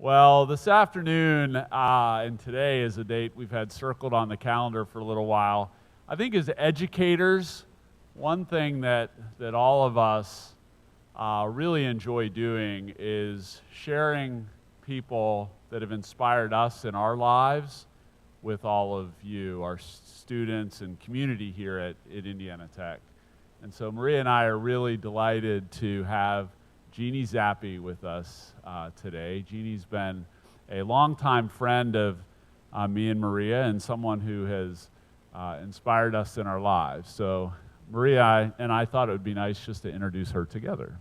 Well, this afternoon and today is a date we've had circled on the calendar for a little while. I think as educators, one thing that all of us really enjoy doing is sharing people that have inspired us in our lives with all of you, our students and community here at Indiana Tech. And so Maria and I are really delighted to have Jeannie Zappe with us today. Jeannie's been a longtime friend of me and Maria and someone who has inspired us in our lives. So Maria and I thought it would be nice just to introduce her together.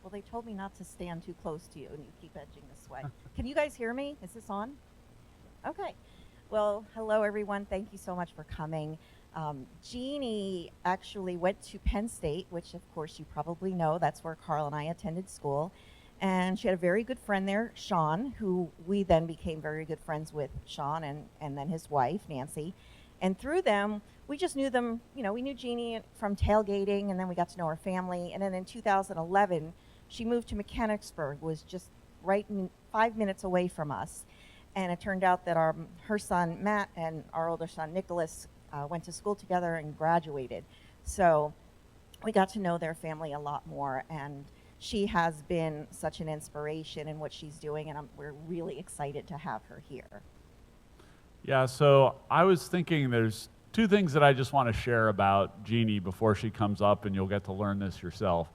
Well, they told me not to stand too close to you, and you keep edging this way. Can you guys hear me? Is this on? Okay. Well, hello, everyone. Thank you so much for coming. Jeannie actually went to Penn State, which of course you probably know. That's where Carl and I attended school. And she had a very good friend there, Sean, who we then became very good friends with, Sean and then his wife, Nancy. And through them, we just knew them, we knew Jeannie from tailgating, and then we got to know her family. And then in 2011, she moved to Mechanicsburg, was just right 5 minutes away from us. And it turned out that her son, Matt, and our older son, Nicholas, went to school together and graduated. So we got to know their family a lot more, and she has been such an inspiration in what she's doing, and we're really excited to have her here. Yeah, so I was thinking there's two things that I just want to share about Jeannie before she comes up, and you'll get to learn this yourself.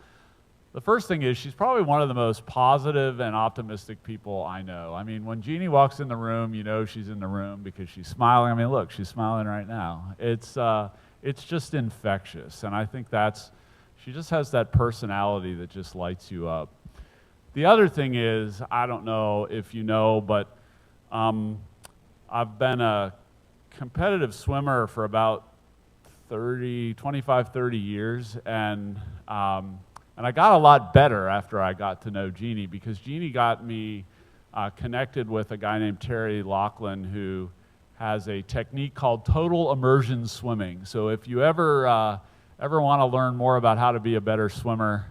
The first thing is she's probably one of the most positive and optimistic people I know. I mean, when Jeannie walks in the room, you know she's in the room because she's smiling. I mean, look, she's smiling right now. It's just infectious, and I think she just has that personality that just lights you up. The other thing is, I don't know if you know, but I've been a competitive swimmer for about 25, 30 years, and I got a lot better after I got to know Jeannie, because Jeannie got me connected with a guy named Terry Laughlin, who has a technique called total immersion swimming. So if you ever want to learn more about how to be a better swimmer,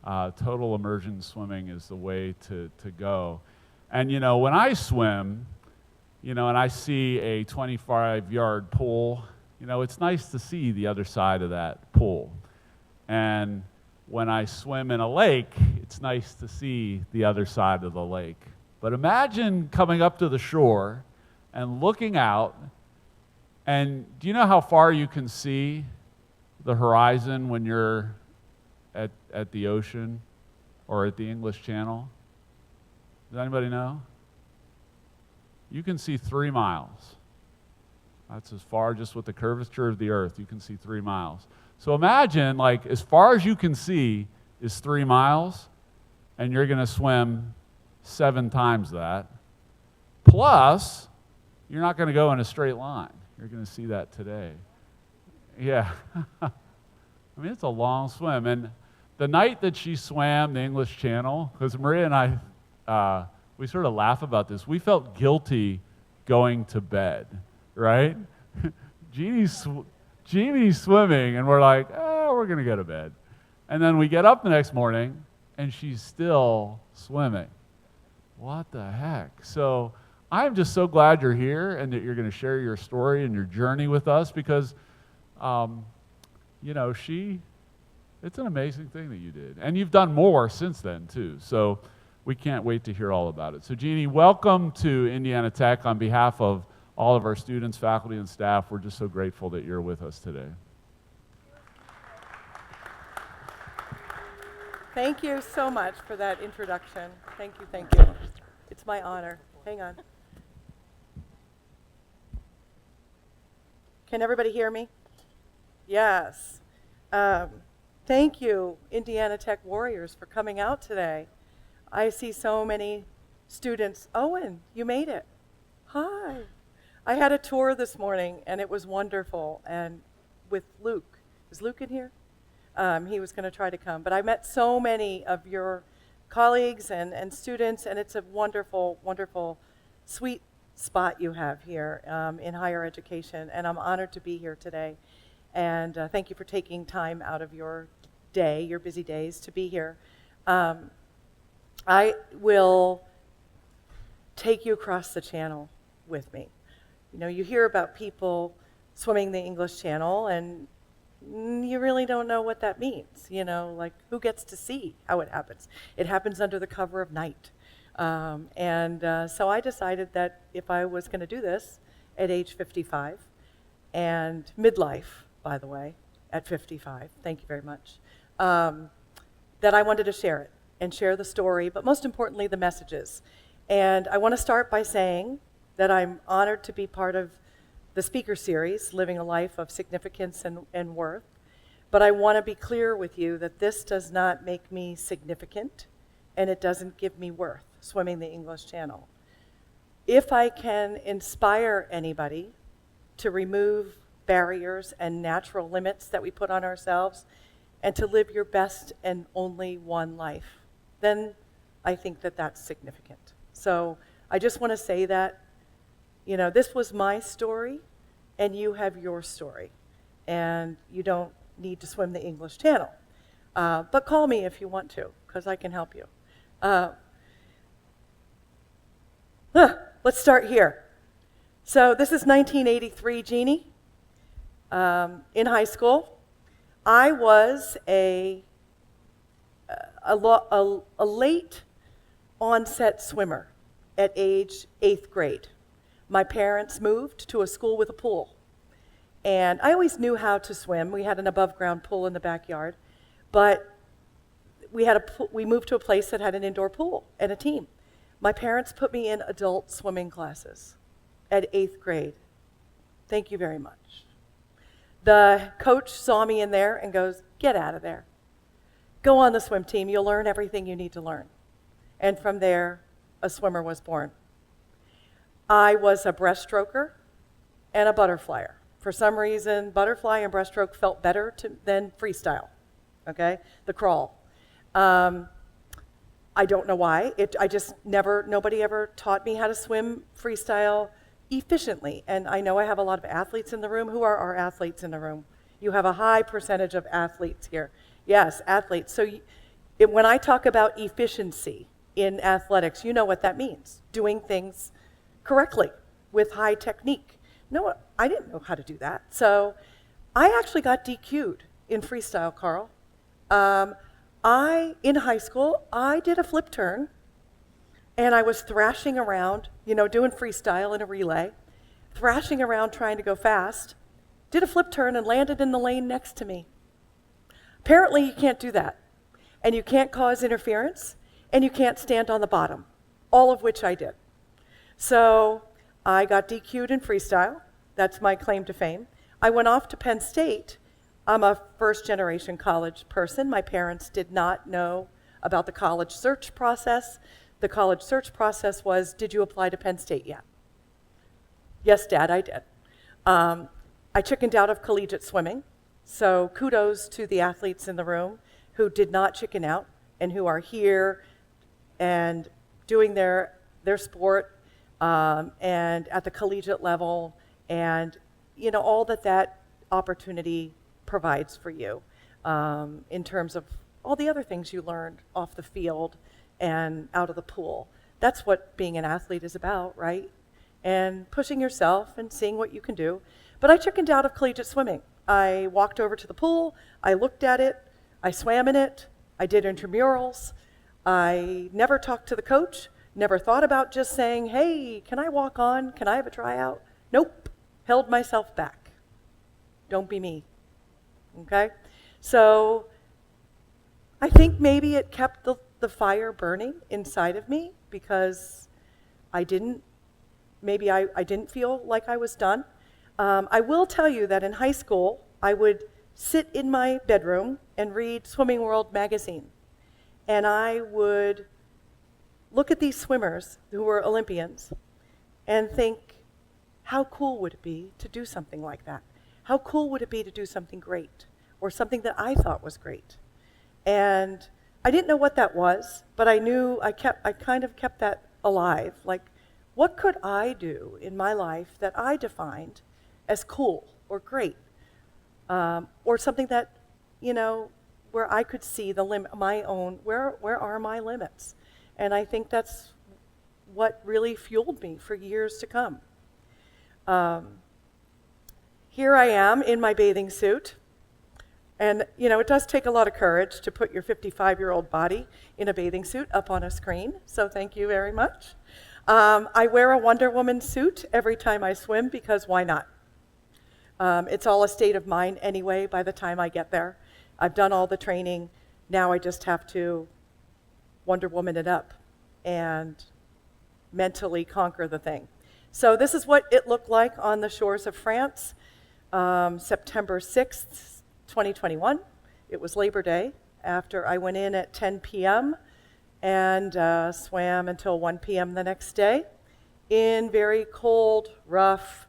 total immersion swimming is the way to go. And when I swim, and I see a 25-yard pool, it's nice to see the other side of that pool. And when I swim in a lake, it's nice to see the other side of the lake. But imagine coming up to the shore and looking out, and do you know how far you can see the horizon when you're at the ocean or at the English Channel? Does anybody know? You can see 3 miles. That's as far, just with the curvature of the earth, you can see 3 miles. So imagine, as far as you can see is 3 miles, and you're going to swim 7 times that. Plus, you're not going to go in a straight line. You're going to see that today. Yeah. I mean, it's a long swim. And the night that she swam the English Channel, because Maria and I, we sort of laugh about this, we felt guilty going to bed, right? Jeannie's swimming, and we're like, we're going to go to bed. And then we get up the next morning, and she's still swimming. What the heck? So I'm just so glad you're here and that you're going to share your story and your journey with us, because, it's an amazing thing that you did. And you've done more since then, too. So we can't wait to hear all about it. So Jeannie, welcome to Indiana Tech. On behalf of all of our students, faculty, and staff, we're just so grateful that you're with us today. Thank you so much for that introduction. Thank you, thank you. It's my honor. Hang on. Can everybody hear me? Yes. Thank you, Indiana Tech Warriors, for coming out today. I see so many students. Owen, you made it. Hi. I had a tour this morning, and it was wonderful, and with Luke. Is Luke in here? He was going to try to come. But I met so many of your colleagues and students, and it's a wonderful, wonderful, sweet spot you have here in higher education, and I'm honored to be here today. And thank you for taking time out of your day, your busy days, to be here. I will take you across the channel with me. You know, you hear about people swimming the English Channel, and you really don't know what that means. You know, like, who gets to see how it happens? It happens under the cover of night. So I decided that if I was going to do this at age 55, and midlife, by the way, at 55, thank you very much, that I wanted to share it and share the story, but most importantly, the messages. And I want to start by saying that I'm honored to be part of the speaker series, Living a Life of Significance and Worth. But I want to be clear with you that this does not make me significant, and it doesn't give me worth, swimming the English Channel. If I can inspire anybody to remove barriers and natural limits that we put on ourselves and to live your best and only one life, then I think that that's significant. So I just want to say that, you know, this was my story, and you have your story, and you don't need to swim the English Channel. But call me if you want to, because I can help you. Let's start here. So this is 1983, Jeannie. In high school, I was a late onset swimmer at age 8th grade. My parents moved to a school with a pool, and I always knew how to swim. We had an above-ground pool in the backyard, but we moved to a place that had an indoor pool and a team. My parents put me in adult swimming classes at 8th grade. Thank you very much. The coach saw me in there and goes, "Get out of there. Go on the swim team. You'll learn everything you need to learn." And from there, a swimmer was born. I was a breaststroker and a butterflyer. For some reason, butterfly and breaststroke felt better than freestyle, okay? The crawl. I don't know why. Nobody ever taught me how to swim freestyle efficiently. And I know I have a lot of athletes in the room. Who are our athletes in the room? You have a high percentage of athletes here. Yes, athletes. So when I talk about efficiency in athletics, you know what that means. Doing things correctly with high technique. No, I didn't know how to do that. So I actually got DQ'd in freestyle, Carl. In high school, I did a flip turn, and I was thrashing around, doing freestyle in a relay, thrashing around trying to go fast, did a flip turn and landed in the lane next to me. Apparently, you can't do that, and you can't cause interference, and you can't stand on the bottom, all of which I did. So I got DQ'd in freestyle. That's my claim to fame. I went off to Penn State. I'm a first-generation college person. My parents did not know about the college search process. The college search process was, did you apply to Penn State yet? Yes, Dad, I did. I chickened out of collegiate swimming, so kudos to the athletes in the room who did not chicken out and who are here and doing their sport and at the collegiate level, and all that opportunity provides for you in terms of all the other things you learned off the field and out of the pool. That's what being an athlete is about, right? And pushing yourself and seeing what you can do. But I chickened out of collegiate swimming. I walked over to the pool, I looked at it, I swam in it, I did intramurals. I never talked to the coach, never thought about just saying, hey, can I walk on? Can I have a tryout? Nope, held myself back. Don't be me, okay? So I think maybe it kept the fire burning inside of me because I didn't feel like I was done. I will tell you that in high school, I would sit in my bedroom and read Swimming World magazine. And I would look at these swimmers who were Olympians and think, how cool would it be to do something like that? How cool would it be to do something great or something that I thought was great? And I didn't know what that was, but I knew I kind of kept that alive. Like, what could I do in my life that I defined as cool or great? Or something that, where I could see my own, where are my limits? And I think that's what really fueled me for years to come. Here I am in my bathing suit. And, it does take a lot of courage to put your 55-year-old body in a bathing suit up on a screen, so thank you very much. I wear a Wonder Woman suit every time I swim because why not? It's all a state of mind anyway by the time I get there. I've done all the training. Now I just have to Wonder Woman it up and mentally conquer the thing. So this is what it looked like on the shores of France, September 6th, 2021. It was Labor Day after I went in at 10 p.m. and swam until 1 p.m. the next day in very cold, rough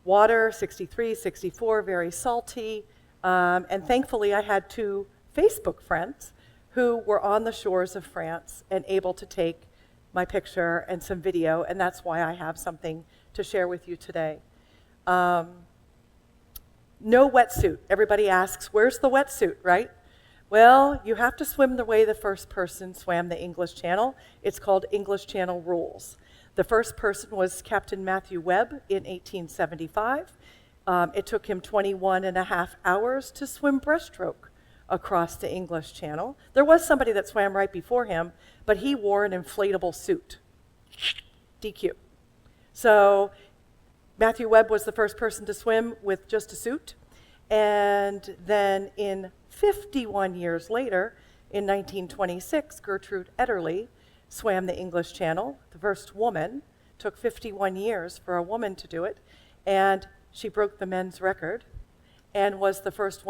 water, 63, 64, very salty. And thankfully, I had 2 Facebook friends who were on the shores of France and able to take my picture and some video, and that's why I have something to share with you today. No wetsuit. Everybody asks, where's the wetsuit, right? Well, you have to swim the way the first person swam the English Channel. It's called English Channel rules. The first person was Captain Matthew Webb in 1875. It took him 21 and a half hours to swim breaststroke across the English Channel. There was somebody that swam right before him, but he wore an inflatable suit. DQ. So Matthew Webb was the first person to swim with just a suit. And then in 51 years later, in 1926, Gertrude Ederle swam the English Channel. The first woman. Took 51 years for a woman to do it. And she broke the men's record and was the first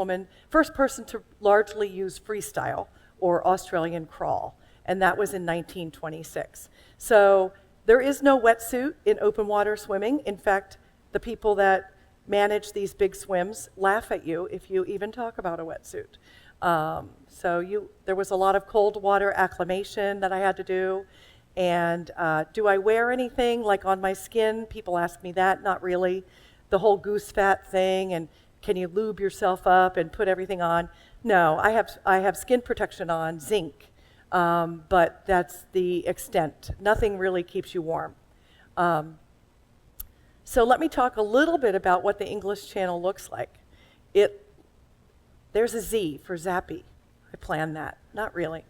person to largely use freestyle or Australian crawl. And that was in 1926. So there is no wetsuit in open water swimming. In fact, the people that manage these big swims laugh at you if you even talk about a wetsuit. There was a lot of cold water acclimation that I had to do. And do I wear anything like on my skin? People ask me that. Not really. The whole goose fat thing, and can you lube yourself up and put everything on? No, I have skin protection on, zinc. But that's the extent. Nothing really keeps you warm. So let me talk a little bit about what the English Channel looks like. There's a Z for Zappe. I planned that. Not really.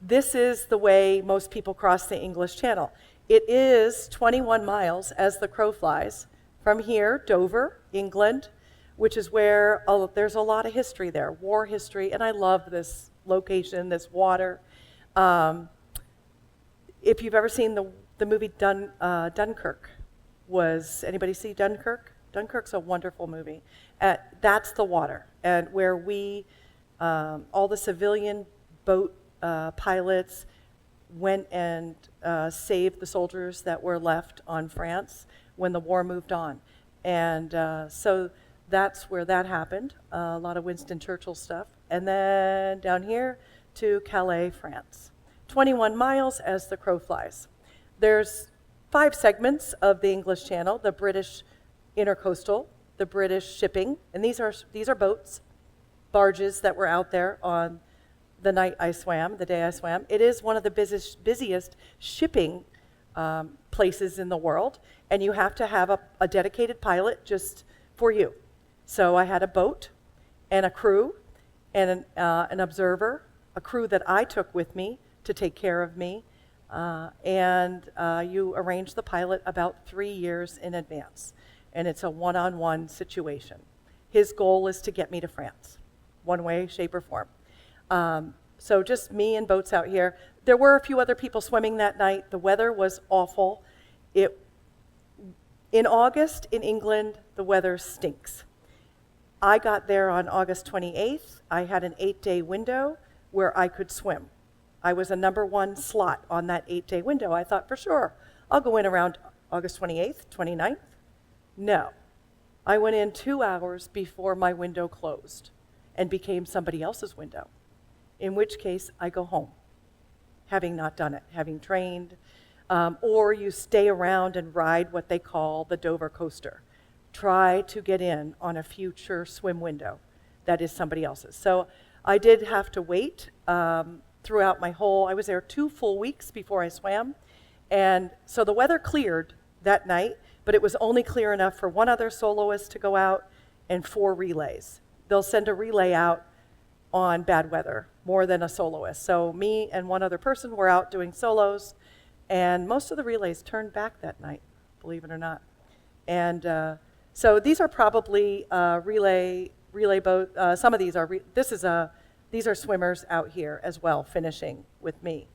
This is the way most people cross the English Channel. It is 21 miles as the crow flies from here, Dover, England, which is where there's a lot of history there, war history, and I love this location, this water. If you've ever seen the movie Dunkirk, anybody see Dunkirk? Dunkirk's a wonderful movie. That's the water, and where all the civilian boat pilots went and saved the soldiers that were left on France when the war moved on. And so that's where that happened, a lot of Winston Churchill stuff. And then down here to Calais, France. 21 miles as the crow flies. There's 5 segments of the English Channel: the British intercoastal, the British shipping, and these are boats, barges that were out there on the night I swam, the day I swam. It is one of the busiest shipping places in the world, and you have to have a dedicated pilot just for you. So I had a boat and a crew and an observer, a crew that I took with me to take care of me, and you arrange the pilot about 3 years in advance, and it's a one-on-one situation. His goal is to get me to France, one way, shape, or form. So just me and boats out here. There were a few other people swimming that night. The weather was awful. In August in England, the weather stinks. I got there on August 28th. I had an 8-day window where I could swim. I was a number 1 slot on that 8-day window. I thought, for sure, I'll go in around August 28th, 29th. No. I went in 2 hours before my window closed and became somebody else's window, in which case I go home, having not done it, having trained, or you stay around and ride what they call the Dover coaster. Try to get in on a future swim window that is somebody else's. So I did have to wait throughout I was there 2 full weeks before I swam, And so the weather cleared that night, but it was only clear enough for one other soloist to go out and 4 relays. They'll send a relay out on bad weather, more than a soloist. So me and one other person were out doing solos, and most of the relays turned back that night, believe it or not. And so these are probably relay boat. Some of these are, these are swimmers out here as well, finishing with me,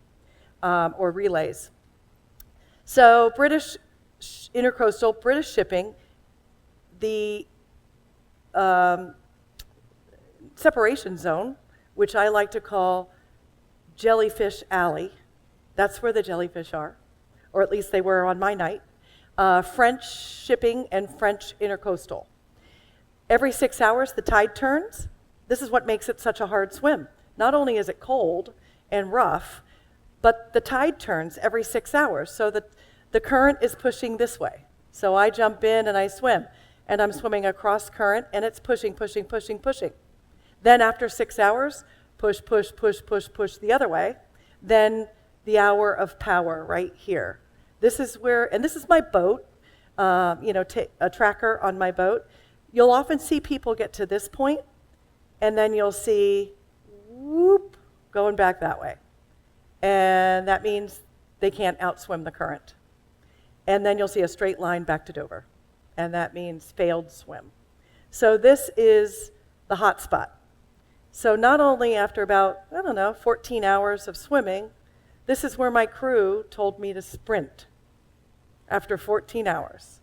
or relays. So British intercoastal, British shipping, the separation zone, which I like to call Jellyfish Alley. That's where the jellyfish are, or at least they were on my night. French shipping and French intercoastal. Every 6 hours, the tide turns. This is what makes it such a hard swim. Not only is it cold and rough, but the tide turns every 6 hours, so that the current is pushing this way. So I jump in and I swim, and I'm swimming across current, and it's pushing, pushing, pushing, pushing. Then after 6 hours, push, push, push, push, push the other way. Then the hour of power right here. This is where, and this is my boat, a tracker on my boat. You'll often see people get to this point, and then you'll see, whoop, going back that way. And that means they can't outswim the current. And then you'll see a straight line back to Dover. And that means failed swim. So this is the hot spot. So not only after about, 14 hours of swimming, this is where my crew told me to sprint after 14 hours.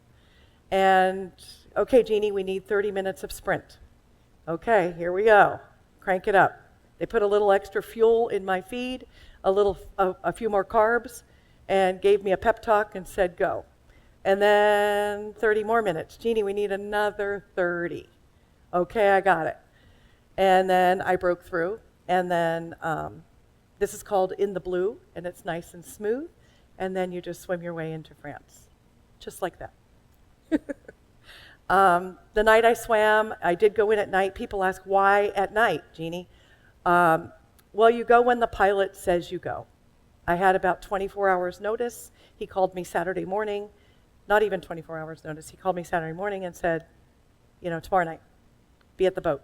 And, okay, Jeannie, we need 30 minutes of sprint. Okay, here we go. Crank it up. They put a little extra fuel in my feed, a few more carbs, and gave me a pep talk and said, go. And then 30 more minutes. Jeannie, we need another 30. Okay, I got it. And then I broke through. And then this is called In the Blue, and it's nice and smooth. And then you just swim your way into France, just like that. The night I swam, I did go in at night. People ask, why at night, Jeannie? Well, you go when the pilot says you go. I had about 24 hours notice. He called me Saturday morning, not even 24 hours notice. He called me Saturday morning and said, tomorrow night, be at the boat.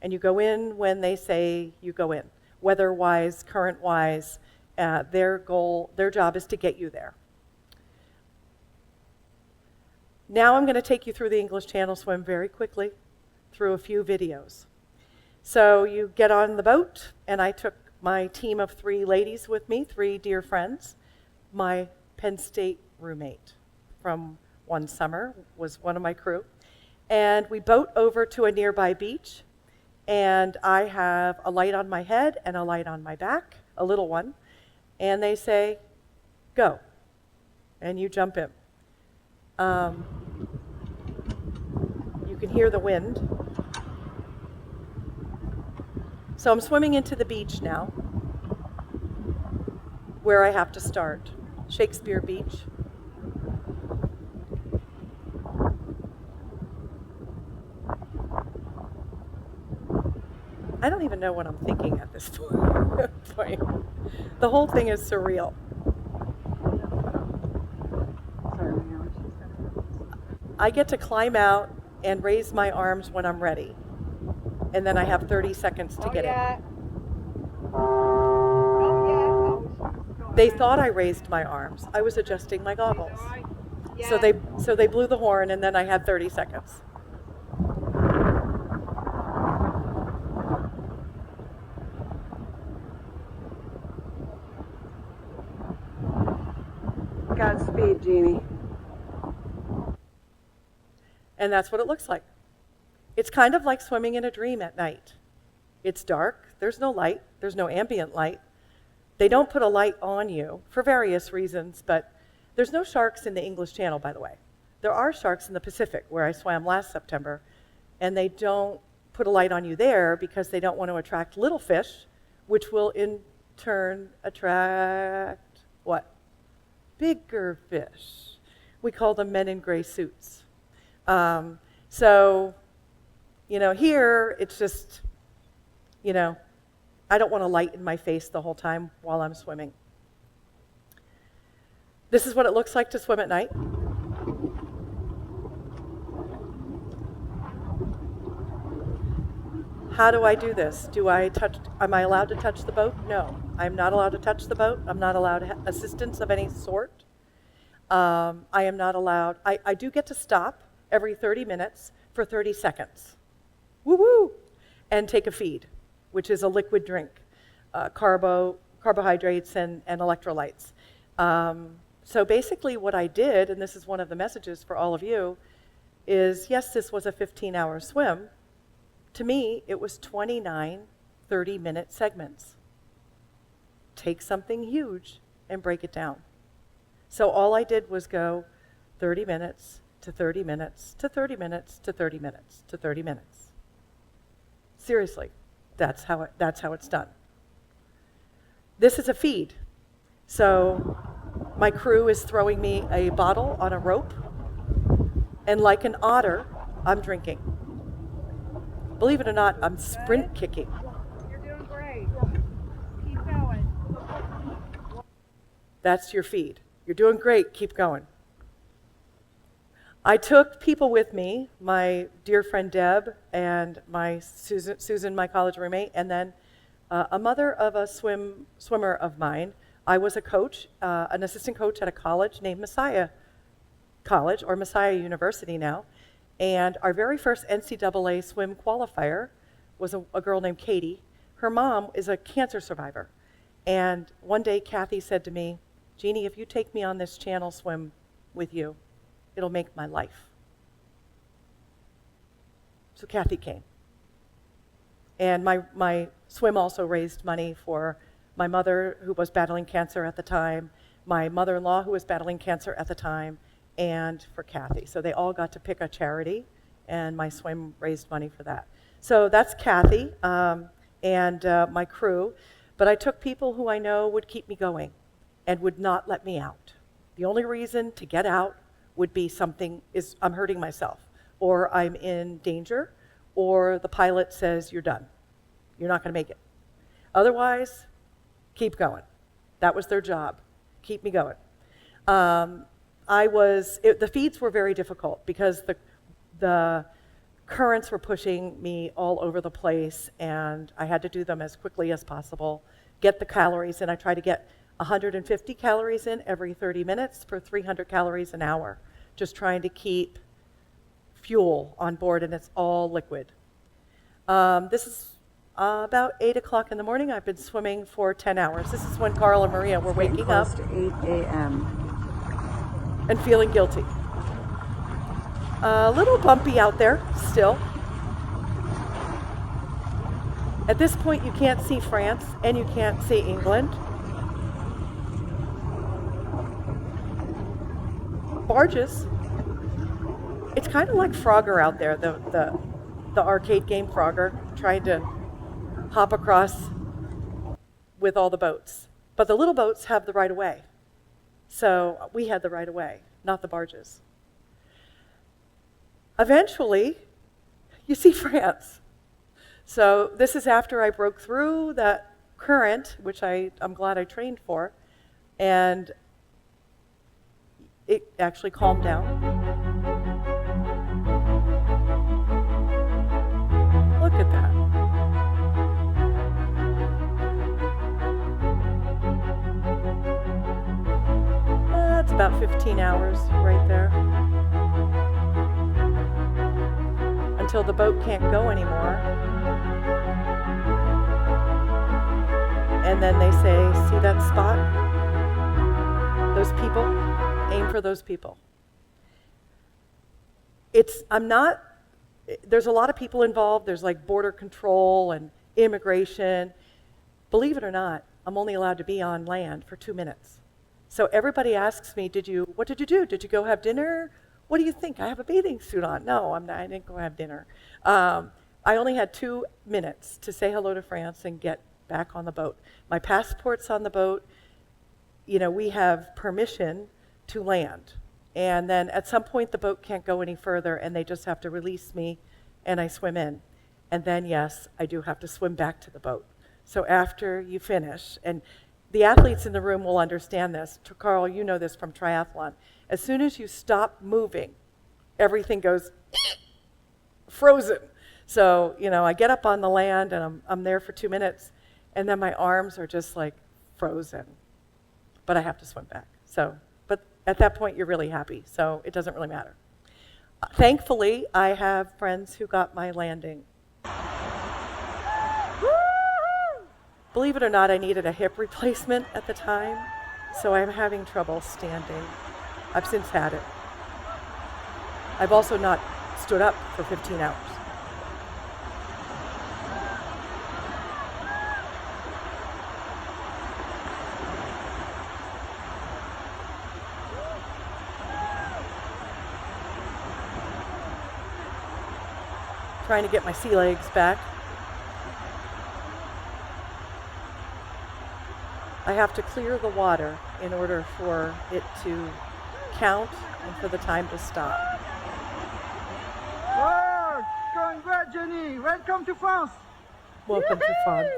And you go in when they say you go in, weather-wise, current-wise. Their job is to get you there. Now I'm going to take you through the English Channel swim very quickly through a few videos. So you get on the boat, and I took my team of 3 ladies with me, 3 dear friends. My Penn State roommate from one summer was one of my crew. And we boat over to a nearby beach, and I have a light on my head and a light on my back, a little one. And they say, go. And you jump in. You can hear the wind. So I'm swimming into the beach now, where I have to start. Shakespeare Beach. I don't even know what I'm thinking at this point. The whole thing is surreal. I get to climb out and raise my arms when I'm ready. And then I have 30 seconds to get in. They thought I raised my arms. I was adjusting my goggles. So they blew the horn, and then I had 30 seconds. Godspeed, Jeannie. And that's what it looks like. It's kind of like swimming in a dream at night. It's dark, there's no light, there's no ambient light. They don't put a light on you for various reasons, but there's no sharks in the English Channel, by the way. There are sharks in the Pacific, where I swam last September, and they don't put a light on you there because they don't want to attract little fish, which will in turn attract what? Bigger fish. We call them men in gray suits. Here it's just, I don't want a light in my face the whole time while I'm swimming. This is what it looks like to swim at night. How do I do this? Am I allowed to touch the boat? No, I'm not allowed to touch the boat. I'm not allowed assistance of any sort. I am not allowed, I do get to stop every 30 minutes for 30 seconds. Woo-woo! And take a feed, which is a liquid drink, carbohydrates and electrolytes. So basically what I did, and this is one of the messages for all of you, is yes, this was a 15-hour swim. To me, it was 29 30-minute segments. Take something huge and break it down. So all I did was go 30 minutes to 30 minutes to 30 minutes to 30 minutes to 30 minutes. Seriously, that's how it's done. This is a feed. So my crew is throwing me a bottle on a rope, and like an otter, I'm drinking. Believe it or not, I'm sprint kicking. You're doing great. Keep going. That's your feed. You're doing great, keep going. I took people with me, my dear friend Deb and my Susan, my college roommate, and then a mother of a swimmer of mine. I was a coach, an assistant coach at a college named Messiah College, or Messiah University now. And our very first NCAA swim qualifier was a girl named Katie. Her mom is a cancer survivor. And one day Kathy said to me, Jeannie, if you take me on this channel swim with you, it'll make my life. So Kathy came. And my swim also raised money for my mother, who was battling cancer at the time, my mother-in-law, who was battling cancer at the time, and for Kathy. So they all got to pick a charity, and my swim raised money for that. So that's Kathy and my crew. But I took people who I know would keep me going and would not let me out. The only reason to get out would be I'm hurting myself, or I'm in danger, or the pilot says, you're done. You're not going to make it. Otherwise, keep going. That was their job. Keep me going. The feeds were very difficult because the currents were pushing me all over the place, and I had to do them as quickly as possible, get the calories in. I try to get 150 calories in every 30 minutes for 300 calories an hour, just trying to keep fuel on board, and it's all liquid. This is about 8 o'clock in the morning. I've been swimming for 10 hours. This is when Carl and Maria were waking up. Close to 8 a.m. And feeling guilty. A little bumpy out there still. At this point, you can't see France and you can't see England. Barges. It's kind of like Frogger out there, the arcade game Frogger, trying to hop across with all the boats. But the little boats have the right of way. So we had the right of way, not the barges. Eventually, you see France. So this is after I broke through that current, which I'm glad I trained for, and it actually calmed down. Look at that. That's about 15 hours right there. Until the boat can't go anymore. And then they say, see that spot? Those people? Aim for those people. There's a lot of people involved. There's like border control and immigration. Believe it or not, I'm only allowed to be on land for 2 minutes. So everybody asks me, what did you do? Did you go have dinner? What do you think? I have a bathing suit on. No, I didn't go have dinner. I only had 2 minutes to say hello to France and get back on the boat. My passport's on the boat. You know, we have permission to land. And then at some point the boat can't go any further and they just have to release me and I swim in. And then yes, I do have to swim back to the boat. So after you finish, and the athletes in the room will understand this. Carl, you know this from triathlon. As soon as you stop moving, everything goes frozen. So, I get up on the land and I'm there for 2 minutes, and then my arms are just like frozen. But I have to swim back. But at that point, you're really happy, so it doesn't really matter. Thankfully, I have friends who got my landing. Believe it or not, I needed a hip replacement at the time, so I'm having trouble standing. I've since had it. I've also not stood up for 15 hours. Trying to get my sea legs back. I have to clear the water in order for it to count and for the time to stop. Wow! Congrats, Jeannie! Welcome to France! Welcome to France.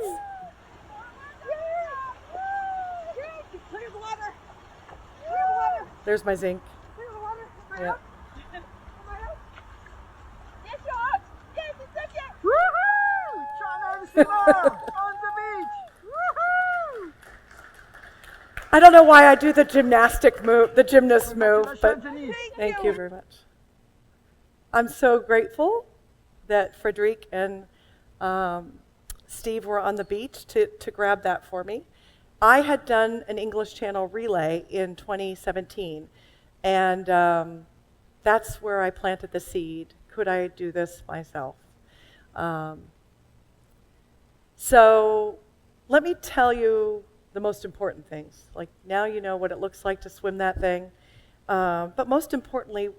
Clear the water. Clear the water. There's my zinc. Clear the water. Am I Yeah. out? Am I out? Yes, you're out. Yes, it's okay. Woohoo! Channel Swam on the beach! Woohoo! I don't know why I do the gymnast move, but Jeannie. thank you very much. I'm so grateful that Frederic and Steve were on the beach to grab that for me. I had done an English Channel relay in 2017, and that's where I planted the seed. Could I do this myself? So let me tell you the most important things. Like, now you know what it looks like to swim that thing. But most importantly,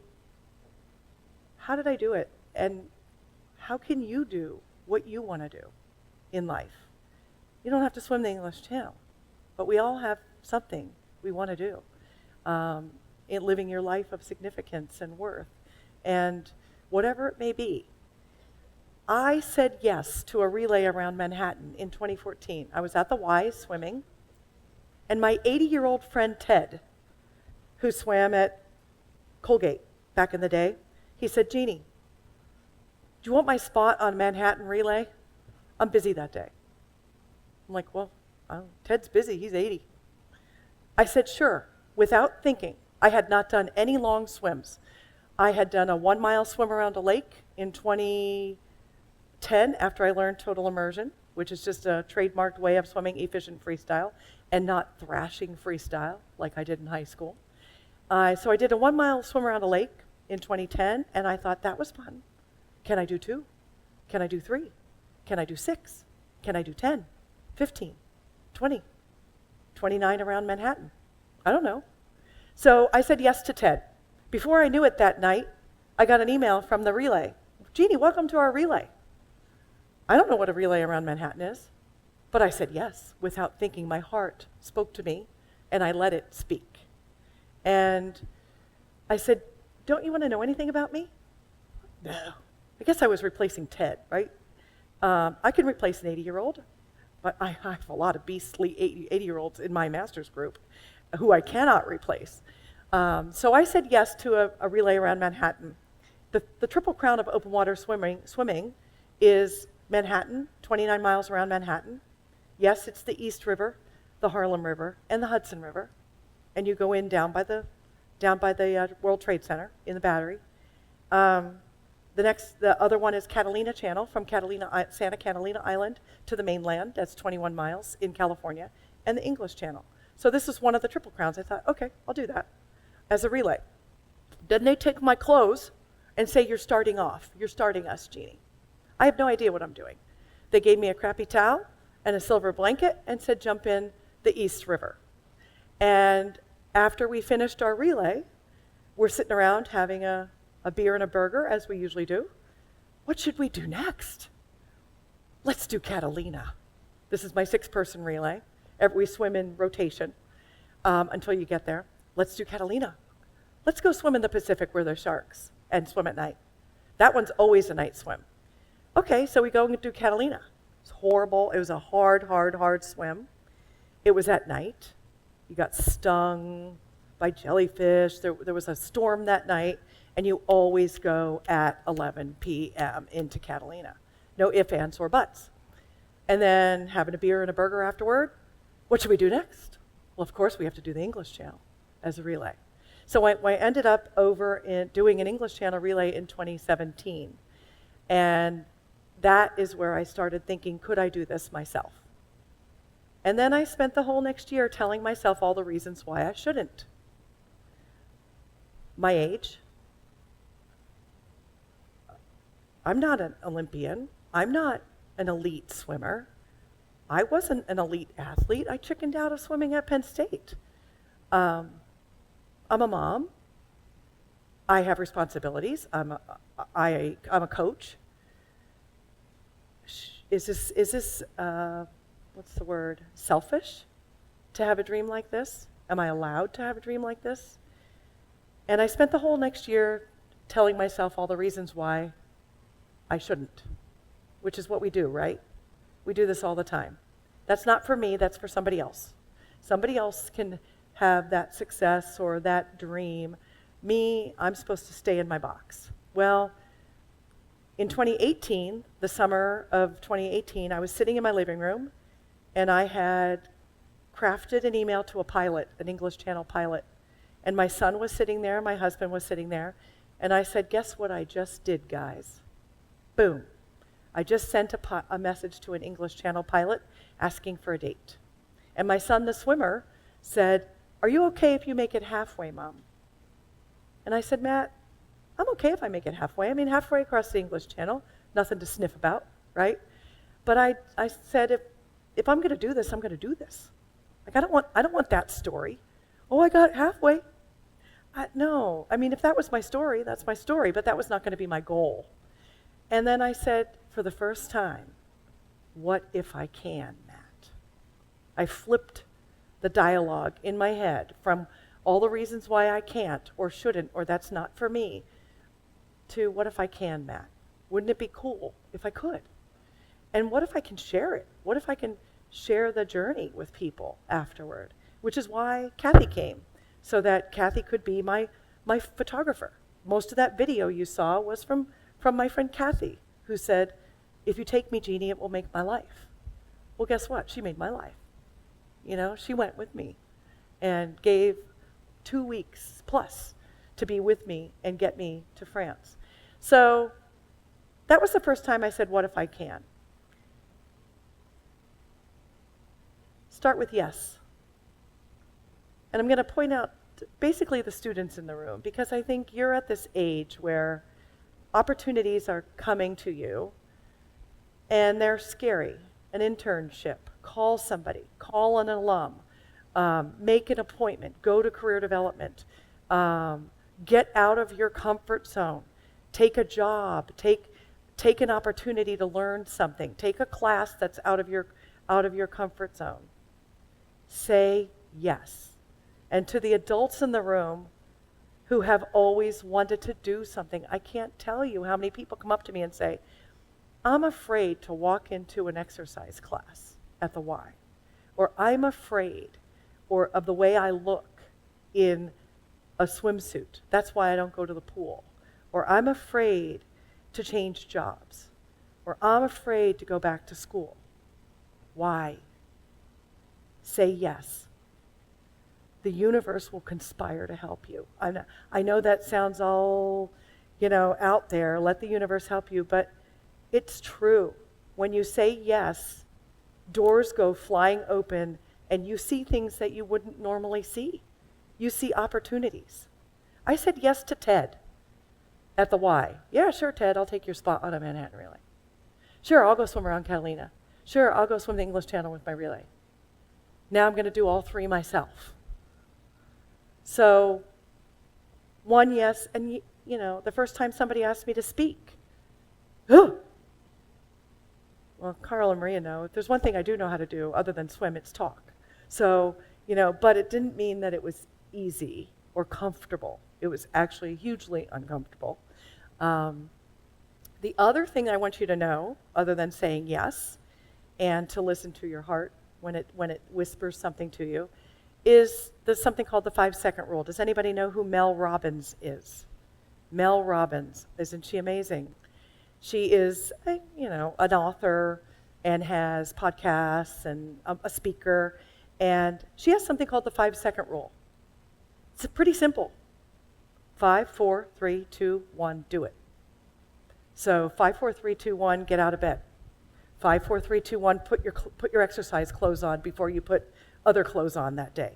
how did I do it? And how can you do what you want to do in life? You don't have to swim the English Channel, but we all have something we want to do in living your life of significance and worth, and whatever it may be. I said yes to a relay around Manhattan in 2014. I was at the Y swimming, and my 80-year-old friend Ted, who swam at Colgate back in the day, he said, "Jeannie, do you want my spot on Manhattan relay? I'm busy that day." I'm like, well, Ted's busy, he's 80. I said, sure, without thinking. I had not done any long swims. I had done a 1-mile swim around a lake in 2010 after I learned total immersion, which is just a trademarked way of swimming efficient freestyle and not thrashing freestyle like I did in high school. So I did a 1-mile swim around a lake in 2010, and I thought that was fun. Can I do 2? Can I do 3? Can I do 6? Can I do 10, 15, 20, 29 around Manhattan? I don't know. So I said yes to Ted. Before I knew it that night, I got an email from the relay. "Jeannie, welcome to our relay." I don't know what a relay around Manhattan is, but I said yes without thinking. My heart spoke to me, and I let it speak. And I said, "Don't you want to know anything about me?" No. I guess I was replacing Ted, right? I can replace an 80-year-old, but I have a lot of beastly 80-year-olds in my master's group who I cannot replace. So I said yes to a relay around Manhattan. The Triple Crown of open water swimming is Manhattan, 29 miles around Manhattan. Yes, it's the East River, the Harlem River, and the Hudson River. And you go in down by the World Trade Center in the Battery. The other one is Catalina Channel from Santa Catalina Island to the mainland. That's 21 miles in California, and the English Channel. So this is one of the Triple Crowns. I thought, okay, I'll do that as a relay. Then they take my clothes and say, "You're starting off. You're starting us, Jeannie." I have no idea what I'm doing. They gave me a crappy towel and a silver blanket and said, "Jump in the East River." And after we finished our relay, we're sitting around having a beer and a burger, as we usually do. What should we do next? Let's do Catalina. This is my 6-person relay. We swim in rotation until you get there. Let's do Catalina. Let's go swim in the Pacific where there's sharks and swim at night. That one's always a night swim. Okay, so we go and do Catalina. It's horrible. It was a hard swim. It was at night. You got stung by jellyfish. There was a storm that night, and you always go at 11 p.m. into Catalina. No ifs, ands, or buts. And then having a beer and a burger afterward. What should we do next? Well, of course, we have to do the English Channel as a relay. So I ended up over in doing an English Channel relay in 2017. And that is where I started thinking, could I do this myself? And then I spent the whole next year telling myself all the reasons why I shouldn't. My age. I'm not an Olympian. I'm not an elite swimmer. I wasn't an elite athlete. I chickened out of swimming at Penn State. I'm a mom. I have responsibilities. I'm a coach. Is this what's the word? Selfish to have a dream like this? Am I allowed to have a dream like this? And I spent the whole next year telling myself all the reasons why I shouldn't, which is what we do, right? We do this all the time. That's not for me, that's for somebody else. Somebody else can have that success or that dream. Me, I'm supposed to stay in my box. Well, in 2018, the summer of 2018, I was sitting in my living room and I had crafted an email to a pilot, an English Channel pilot. And my son was sitting there, my husband was sitting there, and I said, guess what I just did, guys? Boom. I just sent a message to an English Channel pilot asking for a date. And my son, the swimmer, said, are you okay if you make it halfway, Mom? And I said, Matt, I'm okay if I make it halfway. I mean, halfway across the English Channel, nothing to sniff about, right? But I said, if I'm going to do this, I'm going to do this. Like, I don't want that story. Oh, I got halfway. No, I mean, if that was my story, that's my story, but that was not going to be my goal. And then I said, for the first time, what if I can, Matt? I flipped the dialogue in my head from all the reasons why I can't or shouldn't or that's not for me to what if I can, Matt? Wouldn't it be cool if I could? And what if I can share it? What if I can share the journey with people afterward? Which is why Kathy came, so that Kathy could be my photographer. Most of that video you saw was from my friend Kathy, who said, if you take me, Jeannie, it will make my life. Well, guess what? She made my life. You know, she went with me and gave 2 weeks plus to be with me and get me to France. So that was the first time I said, what if I can? Start with yes. And I'm going to point out basically the students in the room, because I think you're at this age where opportunities are coming to you and they're scary. An internship, call somebody, call an alum, make an appointment, go to career development, get out of your comfort zone, take a job, take an opportunity to learn something, take a class that's out of your comfort zone. Say yes. And to the adults in the room who have always wanted to do something, I can't tell you how many people come up to me and say, I'm afraid to walk into an exercise class at the Y, or I'm afraid of the way I look in a swimsuit. That's why I don't go to the pool. Or I'm afraid to change jobs. Or I'm afraid to go back to school. Why? Say yes. The universe will conspire to help you. I know that sounds all, out there. Let the universe help you, but it's true. When you say yes, doors go flying open and you see things that you wouldn't normally see. You see opportunities. I said yes to Ted at the Y. Yeah, sure, Ted, I'll take your spot on a Manhattan relay. Sure, I'll go swim around Catalina. Sure, I'll go swim the English Channel with my relay. Now I'm going to do all three myself. So, one yes, and the first time somebody asked me to speak, well, Carl and Maria know, if there's one thing I do know how to do other than swim, it's talk. So, but it didn't mean that it was easy or comfortable. It was actually hugely uncomfortable. The other thing I want you to know, other than saying yes, and to listen to your heart, when it whispers something to you, is there's something called the 5-second rule. Does anybody know who Mel Robbins is? Mel Robbins, isn't she amazing? She is, an author and has podcasts and a speaker, and she has something called the 5-second rule. It's pretty simple. 5, 4, 3, 2, 1, do it. So 5, 4, 3, 2, 1, get out of bed. 5, 4, 3, 2, 1, put your exercise clothes on before you put other clothes on that day.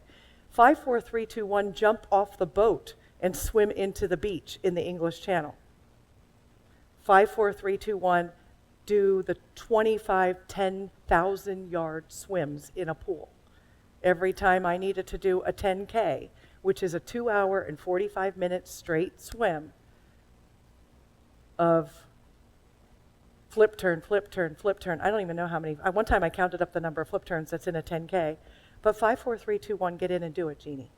5, 4, 3, 2, 1, jump off the boat and swim into the beach in the English Channel. 5, 4, 3, 2, 1, do the 25 10,000-yard swims in a pool. Every time I needed to do a 10K, which is a 2-hour and 45-minute straight swim of flip, turn, flip, turn, flip, turn. I don't even know how many. One time I counted up the number of flip turns that's in a 10K. But 5, 4, 3, 2, 1, get in and do it, Jeannie.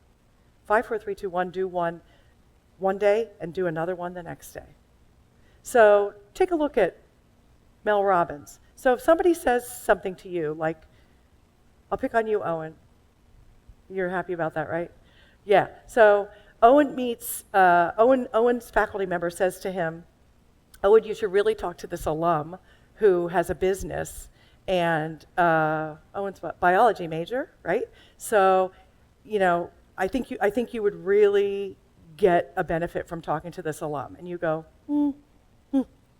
5, 4, 3, 2, 1, do one day and do another one the next day. So take a look at Mel Robbins. So if somebody says something to you, like, I'll pick on you, Owen. You're happy about that, right? Yeah. So Owen's faculty member says to him, Owen, you should really talk to this alum who has a business, and Owen's a biology major, right? So, I think you would really get a benefit from talking to this alum. And you go,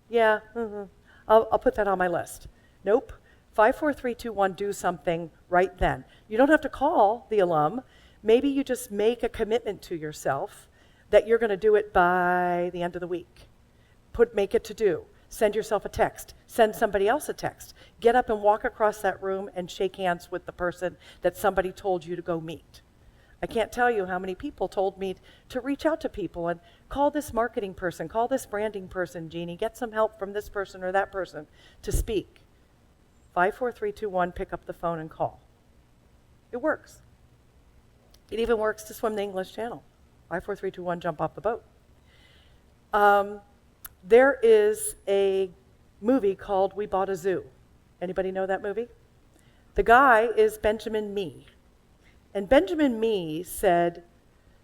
yeah, I'll put that on my list. Nope. 5, 4, 3, 2, 1, do something right then. You don't have to call the alum. Maybe you just make a commitment to yourself that you're going to do it by the end of the week. Make it to do. Send yourself a text. Send somebody else a text. Get up and walk across that room and shake hands with the person that somebody told you to go meet. I can't tell you how many people told me to reach out to people and call this marketing person, call this branding person, Jeannie, get some help from this person or that person to speak. 5, 4, 3, 2, 1, pick up the phone and call. It works. It even works to swim the English Channel. 5, 4, 3, 2, 1, jump off the boat. There is a movie called We Bought a Zoo. Anybody know that movie? The guy is Benjamin Mee. And Benjamin Mee said,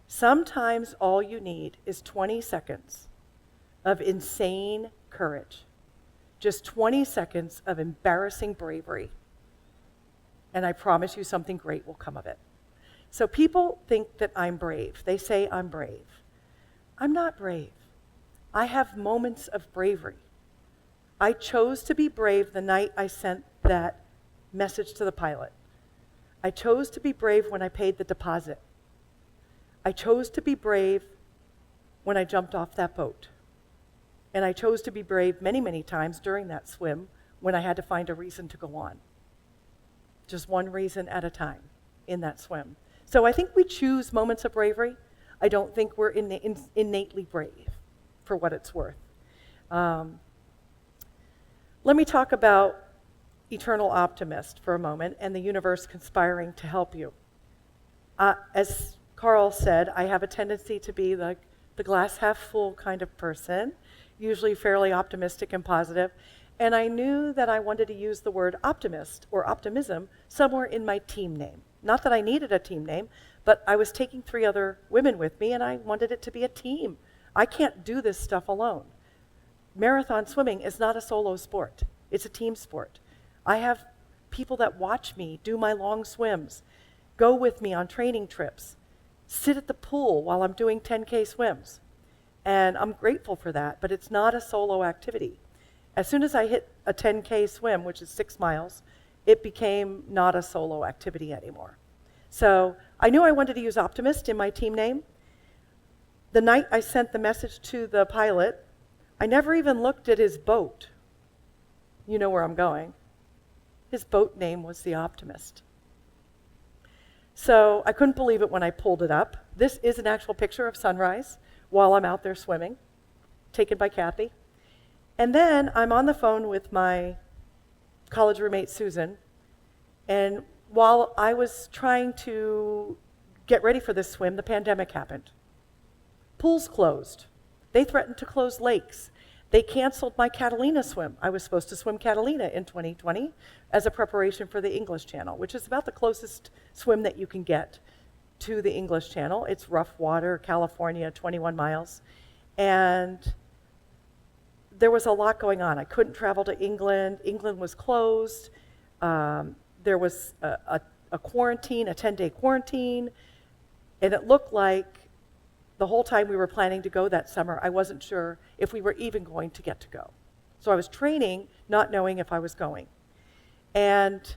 sometimes all you need is 20 seconds of insane courage. Just 20 seconds of embarrassing bravery. And I promise you something great will come of it. So people think that I'm brave. They say I'm brave. I'm not brave. I have moments of bravery. I chose to be brave the night I sent that message to the pilot. I chose to be brave when I paid the deposit. I chose to be brave when I jumped off that boat. And I chose to be brave many, many times during that swim when I had to find a reason to go on. Just one reason at a time in that swim. So I think we choose moments of bravery. I don't think we're innately brave, for what it's worth. Let me talk about Eternal Optimist for a moment and the universe conspiring to help you. As Carl said, I have a tendency to be the glass half full kind of person, usually fairly optimistic and positive, and I knew that I wanted to use the word optimist or optimism somewhere in my team name. Not that I needed a team name, but I was taking 3 other women with me and I wanted it to be a team. I can't do this stuff alone. Marathon swimming is not a solo sport. It's a team sport. I have people that watch me do my long swims, go with me on training trips, sit at the pool while I'm doing 10K swims. And I'm grateful for that, but it's not a solo activity. As soon as I hit a 10K swim, which is 6 miles, it became not a solo activity anymore. So I knew I wanted to use optimist in my team name. The night I sent the message to the pilot, I never even looked at his boat. You know where I'm going. His boat name was the Optimist. So I couldn't believe it when I pulled it up. This is an actual picture of sunrise while I'm out there swimming, taken by Kathy. And then I'm on the phone with my college roommate, Susan, and while I was trying to get ready for this swim, the pandemic happened. Pools closed. They threatened to close lakes. They canceled my Catalina swim. I was supposed to swim Catalina in 2020 as a preparation for the English Channel, which is about the closest swim that you can get to the English Channel. It's rough water, California, 21 miles. And there was a lot going on. I couldn't travel to England. England was closed. There was a quarantine, a 10-day quarantine. And it looked like the whole time we were planning to go that summer, I wasn't sure if we were even going to get to go. So I was training, not knowing if I was going. And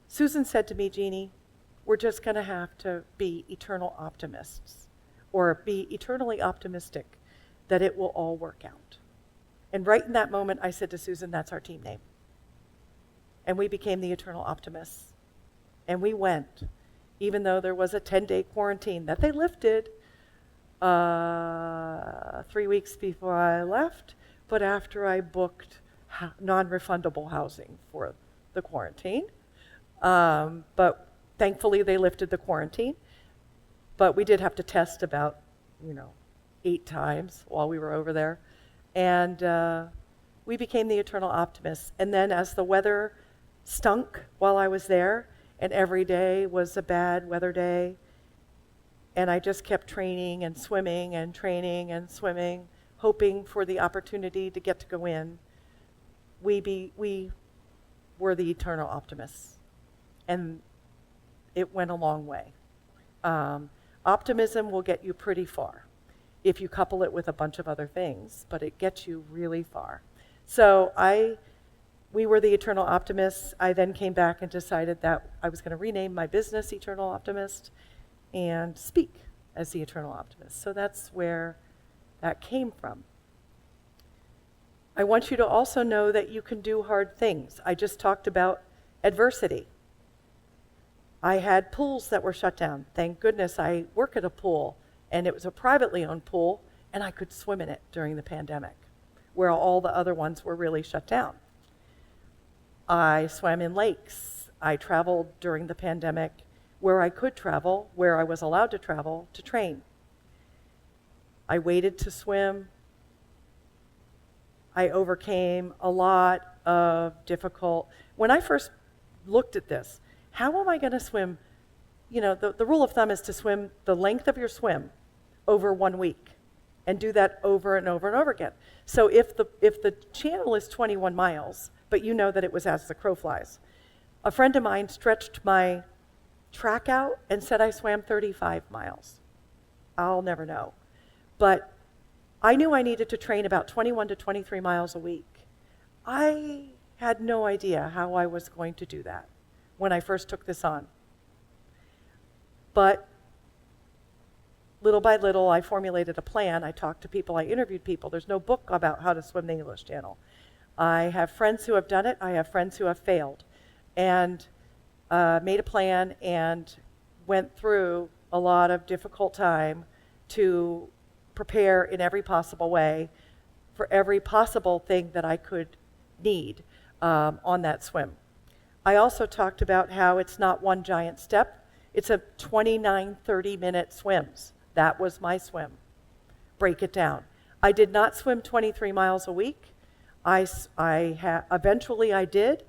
Susan said to me, Jeannie, we're just going to have to be eternal optimists, or be eternally optimistic that it will all work out. And right in that moment, I said to Susan, that's our team name. And we became the Eternal Optimists. And we went, even though there was a 10-day quarantine that they lifted 3 weeks before I left, but after I booked non-refundable housing for the quarantine. But thankfully they lifted the quarantine. But we did have to test about, 8 times while we were over there. And we became the Eternal Optimists. And then as the weather stunk while I was there, and every day was a bad weather day, and I just kept training and swimming and training and swimming, hoping for the opportunity to get to go in, we were the Eternal Optimists. And it went a long way. Optimism will get you pretty far if you couple it with a bunch of other things, but it gets you really far. So we were the Eternal Optimists. I then came back and decided that I was going to rename my business Eternal Optimist and speak as the Eternal Optimist. So that's where that came from. I want you to also know that you can do hard things. I just talked about adversity. I had pools that were shut down. Thank goodness I work at a pool, and it was a privately owned pool, and I could swim in it during the pandemic, where all the other ones were really shut down. I swam in lakes. I traveled during the pandemic where I could travel, where I was allowed to travel, to train. I waited to swim. I overcame a lot of difficult. When I first looked at this, how am I going to swim? The rule of thumb is to swim the length of your swim over 1 week and do that over and over and over again. So if the channel is 21 miles, but you know that it was as the crow flies, a friend of mine stretched my track out and said I swam 35 miles. I'll never know. But I knew I needed to train about 21 to 23 miles a week. I had no idea how I was going to do that when I first took this on. But little by little, I formulated a plan. I talked to people, I interviewed people. There's no book about how to swim the English Channel. I have friends who have done it. I have friends who have failed. And made a plan and went through a lot of difficult time to prepare in every possible way for every possible thing that I could need on that swim. I also talked about how it's not one giant step. It's a 29, 30-minute swims. That was my swim. Break it down. I did not swim 23 miles a week. Eventually I did,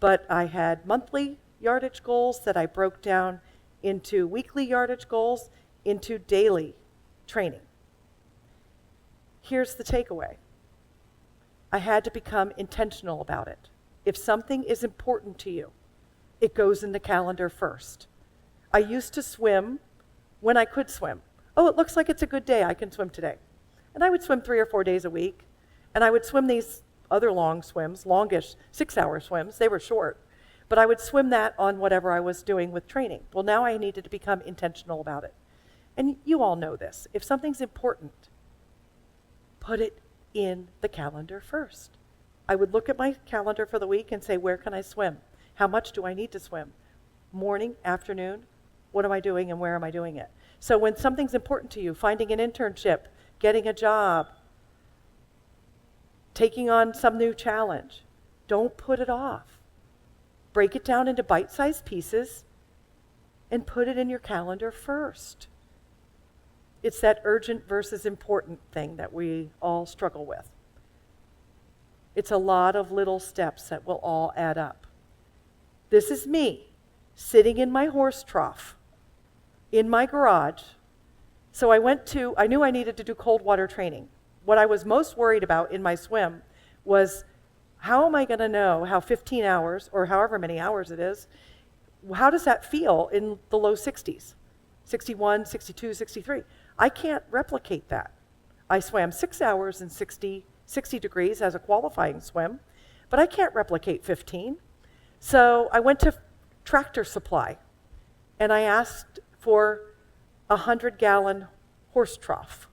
but I had monthly yardage goals that I broke down into weekly yardage goals, into daily training. Here's the takeaway. I had to become intentional about it. If something is important to you, it goes in the calendar first. I used to swim when I could swim. Oh, it looks like it's a good day, I can swim today. And I would swim 3 or 4 days a week, and I would swim these other long swims, longish 6-hour swims. They were short. But I would swim that on whatever I was doing with training. Well, now I needed to become intentional about it. And you all know this. If something's important, put it in the calendar first. I would look at my calendar for the week and say, where can I swim? How much do I need to swim? Morning, afternoon, what am I doing and where am I doing it? So when something's important to you, finding an internship, getting a job, taking on some new challenge, don't put it off. Break it down into bite-sized pieces and put it in your calendar first. It's that urgent versus important thing that we all struggle with. It's a lot of little steps that will all add up. This is me sitting in my horse trough in my garage. So I knew I needed to do cold water training. What I was most worried about in my swim was, how am I going to know how 15 hours, or however many hours it is, how does that feel in the low 60s? 61, 62, 63. I can't replicate that. I swam 6 hours in 60 degrees as a qualifying swim, but I can't replicate 15. So I went to Tractor Supply, and I asked for a 100-gallon horse trough.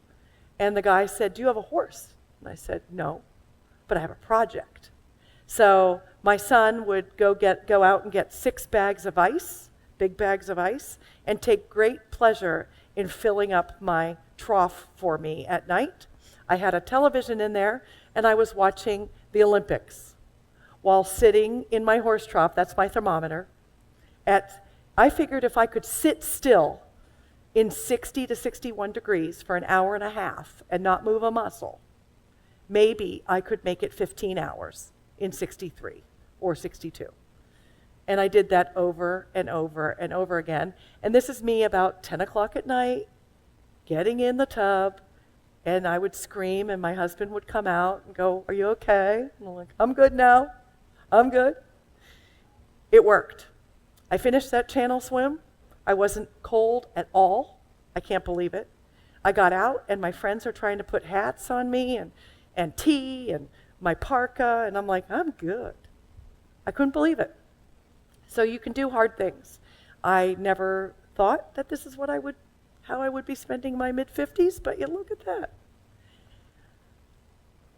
And the guy said, "Do you have a horse?" And I said, "No, but I have a project." So my son would go out and get 6 bags of ice, big bags of ice, and take great pleasure in filling up my trough for me at night. I had a television in there, and I was watching the Olympics while sitting in my horse trough. That's my thermometer. I figured if I could sit still in 60 to 61 degrees for an hour and a half and not move a muscle, maybe I could make it 15 hours in 63 or 62. And I did that over and over and over again. And this is me about 10 o'clock at night, getting in the tub, and I would scream, and my husband would come out and go, "Are you okay?" And I'm like, "I'm good now. I'm good." It worked. I finished that channel swim. I wasn't cold at all. I can't believe it. I got out, and my friends are trying to put hats on me and tea and my parka, and I'm like, I'm good. I couldn't believe it. So you can do hard things. I never thought that this is how I would be spending my mid-50s, but you look at that.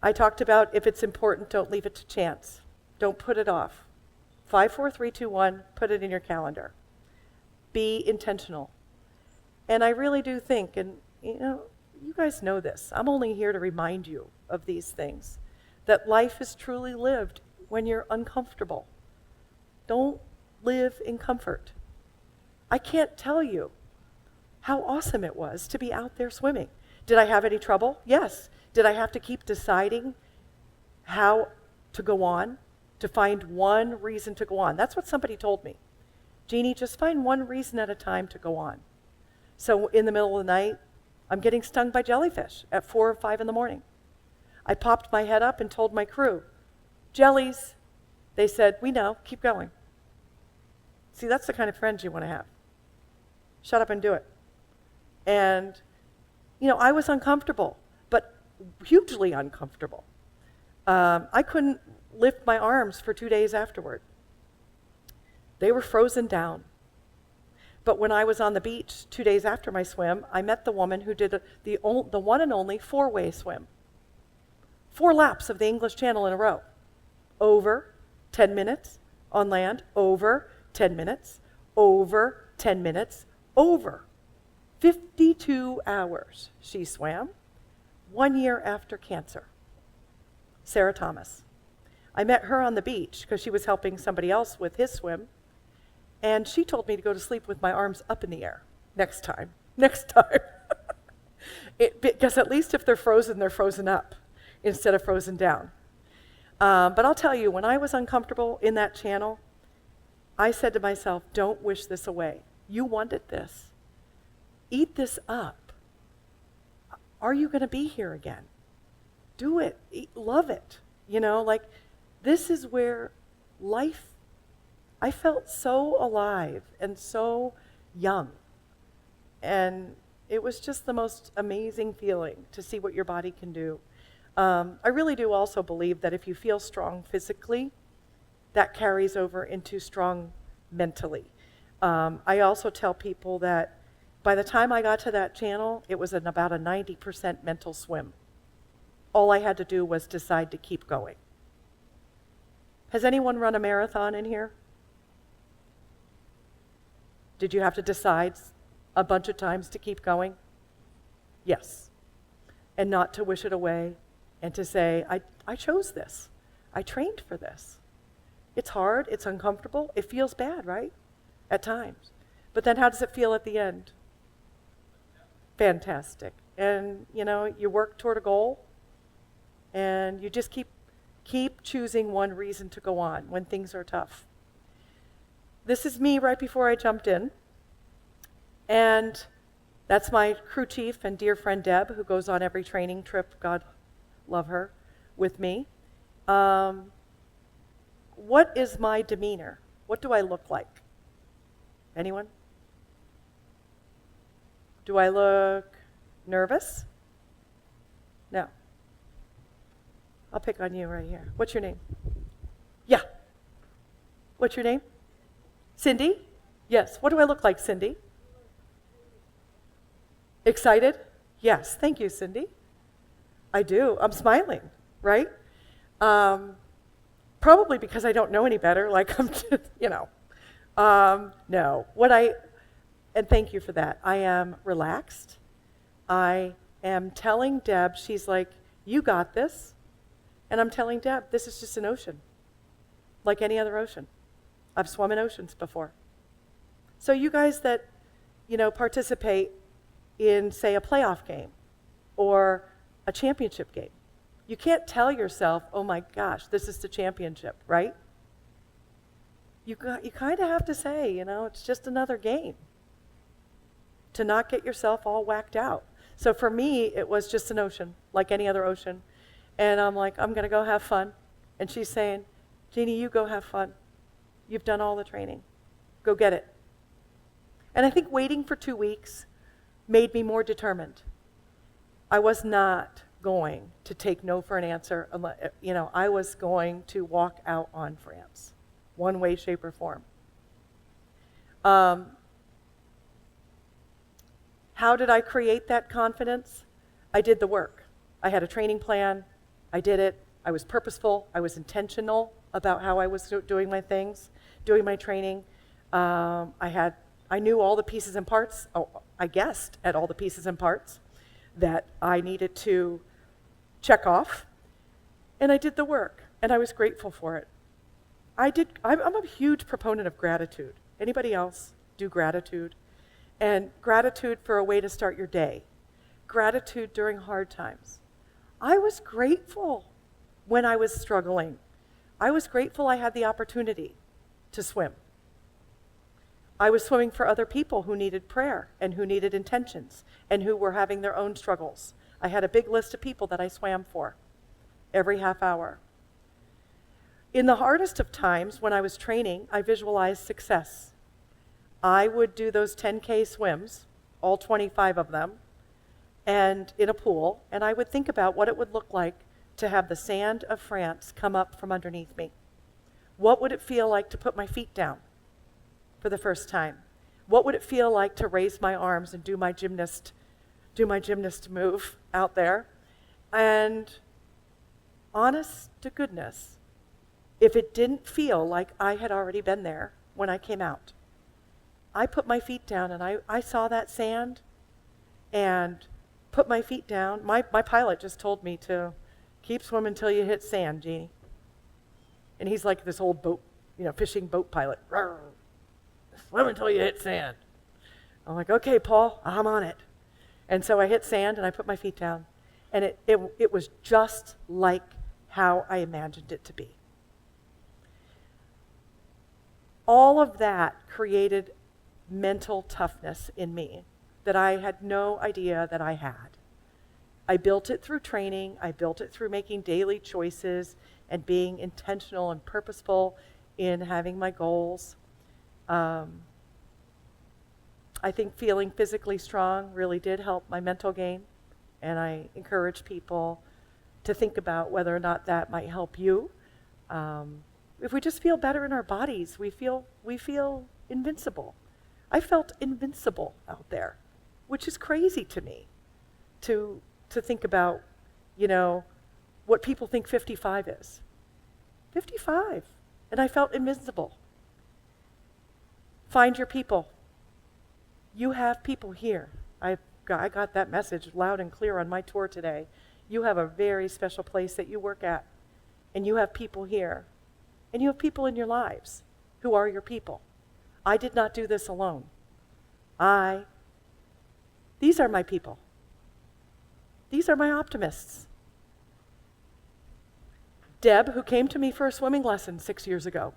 I talked about, if it's important, don't leave it to chance. Don't put it off. 5, 4, 3, 2, 1, put it in your calendar. Be intentional. And I really do think, and you guys know this, I'm only here to remind you of these things, that life is truly lived when you're uncomfortable. Don't live in comfort. I can't tell you how awesome it was to be out there swimming. Did I have any trouble? Yes. Did I have to keep deciding how to go on, to find one reason to go on? That's what somebody told me. "Jeannie, just find one reason at a time to go on." So in the middle of the night, I'm getting stung by jellyfish at 4 or 5 in the morning. I popped my head up and told my crew, "Jellies." They said, "We know, keep going." See, that's the kind of friends you want to have. Shut up and do it. And, I was uncomfortable, but hugely uncomfortable. I couldn't lift my arms for 2 days afterward. They were frozen down. But when I was on the beach 2 days after my swim, I met the woman who did the one and only 4-way swim. 4 laps of the English Channel in a row. Over 10 minutes on land, over 10 minutes, over 10 minutes, over 52 hours she swam, 1 year after cancer. Sarah Thomas. I met her on the beach because she was helping somebody else with his swim. And she told me to go to sleep with my arms up in the air next time. Because at least if they're frozen up instead of frozen down. But I'll tell you, when I was uncomfortable in that channel, I said to myself, don't wish this away. You wanted this. Eat this up. Are you going to be here again? Do it. Love it. This is where life, I felt so alive and so young. And it was just the most amazing feeling to see what your body can do. I really do also believe that if you feel strong physically, that carries over into strong mentally. I also tell people that by the time I got to that channel, it was about a 90% mental swim. All I had to do was decide to keep going. Has anyone run a marathon in here? Did you have to decide a bunch of times to keep going? Yes. And not to wish it away and to say, I chose this. I trained for this. It's hard, it's uncomfortable, it feels bad, right? At times. But then how does it feel at the end? Fantastic. And, you work toward a goal and you just keep Keep choosing one reason to go on when things are tough. This is me right before I jumped in. And that's my crew chief and dear friend Deb, who goes on every training trip, God love her, with me. What is my demeanor? What do I look like? Anyone? Do I look nervous? No. I'll pick on you right here. What's your name? Yeah. What's your name? Cindy? Yes. What do I look like, Cindy? Excited? Yes. Thank you, Cindy. I do. I'm smiling, right? Probably because I don't know any better. Like I'm just, no. And thank you for that. I am relaxed. I am telling Deb, she's like, you got this. And I'm telling Deb, this is just an ocean, like any other ocean. I've swum in oceans before. So you guys that, participate in, say, a playoff game or a championship game, you can't tell yourself, oh my gosh, this is the championship, right? You kind of have to say, it's just another game, to not get yourself all whacked out. So for me, it was just an ocean, like any other ocean. And I'm like, I'm going to go have fun. And she's saying, Jeannie, you go have fun. You've done all the training. Go get it. And I think waiting for 2 weeks made me more determined. I was not going to take no for an answer. I was going to walk out on France, one way, shape, or form. How did I create that confidence? I did the work. I had a training plan. I did it. I was purposeful. I was intentional about how I was doing my things, doing my training. I knew all the pieces and parts. I guessed at all the pieces and parts that I needed to check off. And I did the work, and I was grateful for it. I'm a huge proponent of gratitude. Anybody else do gratitude? And gratitude for a way to start your day. Gratitude during hard times. I was grateful when I was struggling. I was grateful I had the opportunity to swim. I was swimming for other people who needed prayer and who needed intentions and who were having their own struggles. I had a big list of people that I swam for every half hour. In the hardest of times when I was training, I visualized success. I would do those 10K swims, all 25 of them, and in a pool, and I would think about what it would look like to have the sand of France come up from underneath me. What would it feel like to put my feet down for the first time? What would it feel like to raise my arms and do my gymnast move out there? And honest to goodness, if it didn't feel like I had already been there when I came out, I put my feet down and I saw that sand and put my feet down. My pilot just told me to keep swimming until you hit sand, Jeannie. And he's like this old boat, fishing boat pilot. Rawr. Swim until you hit sand. I'm like, okay, Paul, I'm on it. And so I hit sand and I put my feet down. And it was just like how I imagined it to be. All of that created mental toughness in me that I had no idea that I had. I built it through training. I built it through making daily choices and being intentional and purposeful in having my goals. I think feeling physically strong really did help my mental game, and I encourage people to think about whether or not that might help you. If we just feel better in our bodies, we feel invincible. I felt invincible out there, which is crazy to me, to think about, what people think 55 is. 55, and I felt invincible. Find your people. You have people here. I got that message loud and clear on my tour today. You have a very special place that you work at, and you have people here, and you have people in your lives who are your people. I did not do this alone. These are my people. These are my optimists. Deb, who came to me for a swimming lesson 6 years ago,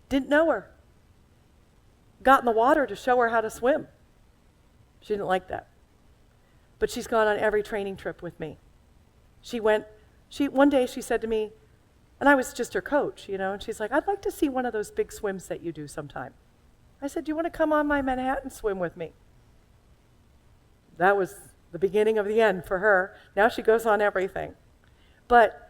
didn't know her. Got in the water to show her how to swim. She didn't like that. But she's gone on every training trip with me. One day she said to me, and I was just her coach, and she's like, I'd like to see one of those big swims that you do sometime. I said, do you want to come on my Manhattan swim with me? That was the beginning of the end for her. Now she goes on everything. But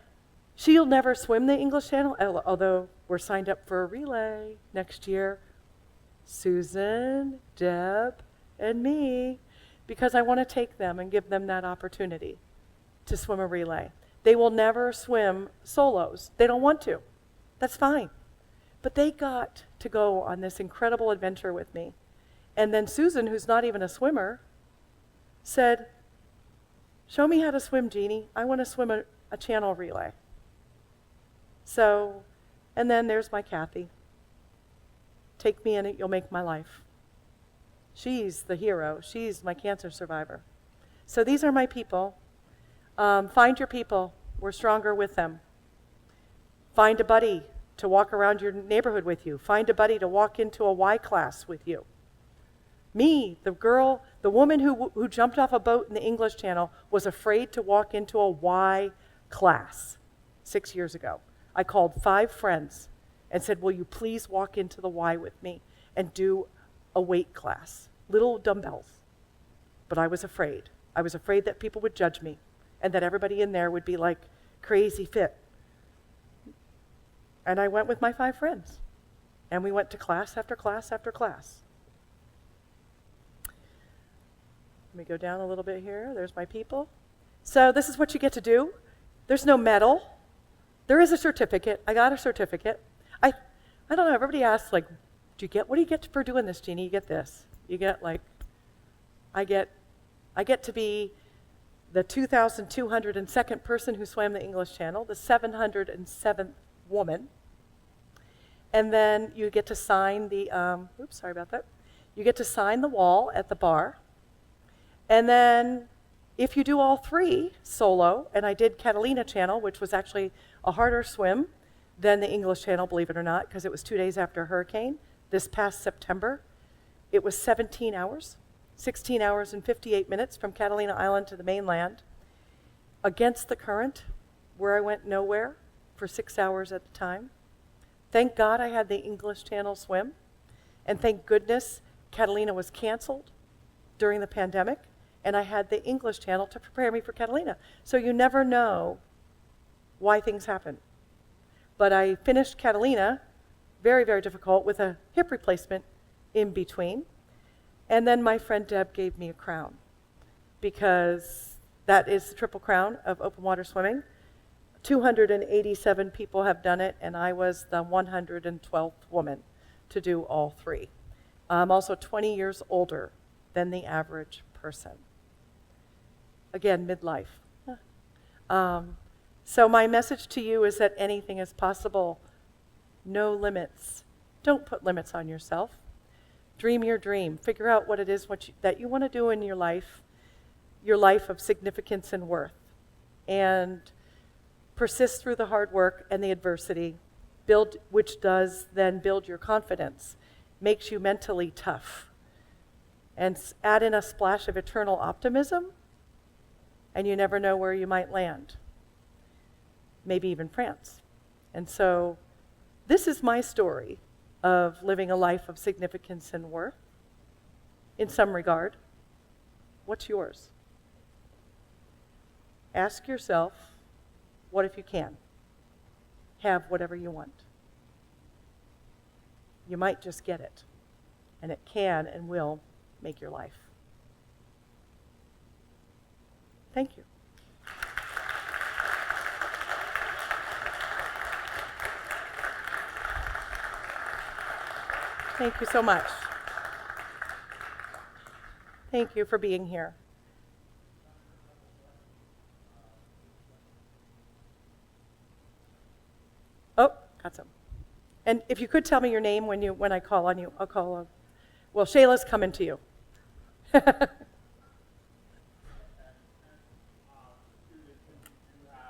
she'll never swim the English Channel, although we're signed up for a relay next year. Susan, Deb, and me, because I want to take them and give them that opportunity to swim a relay. They will never swim solos. They don't want to. That's fine. But they got to go on this incredible adventure with me. And then Susan, who's not even a swimmer, said, show me how to swim, Jeannie. I want to swim a channel relay. So, and then there's my Kathy. Take me in it, you'll make my life. She's the hero. She's my cancer survivor. So these are my people. Find your people. We're stronger with them. Find a buddy to walk around your neighborhood with you. Find a buddy to walk into a Y class with you. Me, the woman who jumped off a boat in the English Channel, was afraid to walk into a Y class 6 years ago. I called 5 friends and said, will you please walk into the Y with me and do a weight class, little dumbbells. But I was afraid. I was afraid that people would judge me and that everybody in there would be like crazy fit. And I went with my 5 friends. And we went to class after class after class. Let me go down a little bit here. There's my people. So this is what you get to do. There's no medal. There is a certificate. I got a certificate. I don't know, everybody asks, like, what do you get for doing this, Jeannie? You get this. You get, like, I get to be the 2,202nd person who swam the English Channel, the 707th woman. And then you get to sign the, You get to sign the wall at the bar. And then if you do all 3 solo, and I did Catalina Channel, which was actually a harder swim than the English Channel, believe it or not, because it was 2 days after a hurricane this past September. It was 17 hours, 16 hours and 58 minutes from Catalina Island to the mainland, against the current, where I went nowhere for 6 hours at a time. Thank God I had the English Channel swim, and thank goodness Catalina was canceled during the pandemic, and I had the English Channel to prepare me for Catalina. So you never know why things happen. But I finished Catalina, very, very difficult, with a hip replacement in between. And then my friend Deb gave me a crown, because that is the triple crown of open water swimming. 287 people have done it, and I was the 112th woman to do all 3. I'm also 20 years older than the average person. Again, midlife. So my message to you is that anything is possible. No limits. Don't put limits on yourself. Dream your dream. Figure out what it is that you want to do in your life of significance and worth. And persist through the hard work and the adversity, which does then build your confidence, makes you mentally tough. And add in a splash of eternal optimism, and you never know where you might land. Maybe even France. And so this is my story of living a life of significance and worth, in some regard. What's yours? Ask yourself, what if you can? Have whatever you want. You might just get it, and it can and will make your life. Thank you. Thank you so much. Thank you for being here. Oh, got some. And if you could tell me your name when I call on you, I'll call on. Well, Shayla's coming to you.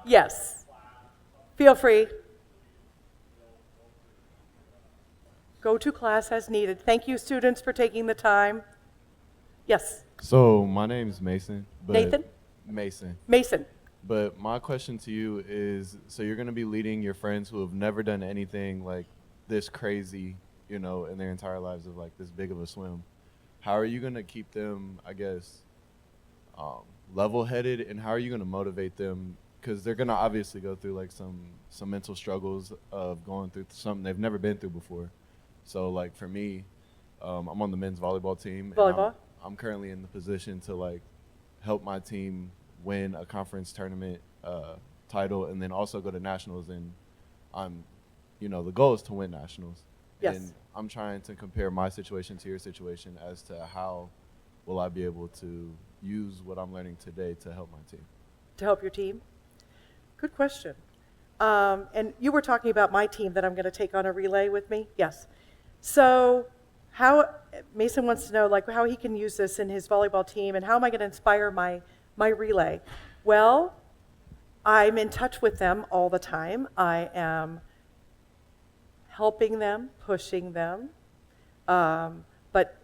Yes. Feel free. Go to class as needed. Thank you, students, for taking the time. Yes, So my name's Mason. But Nathan? Mason. Mason. But my question to you is, so you're going to be leading your friends who have never done anything like this crazy, in their entire lives of like this big of a swim. How are you going to keep them, I guess, level-headed, and how are you going to motivate them? Because they're going to obviously go through like some mental struggles of going through something they've never been through before. So like for me, I'm on the men's volleyball team. Volleyball? I'm currently in the position to like help my team win a conference tournament title, and then also go to nationals. And I'm, the goal is to win nationals. Yes. And I'm trying to compare my situation to your situation as to how will I be able to use what I'm learning today to help my team. To help your team? Good question. And you were talking about my team that I'm going to take on a relay with me? Yes. So Mason wants to know like how he can use this in his volleyball team, and how am I going to inspire my relay? Well, I'm in touch with them all the time. I am helping them, pushing them, but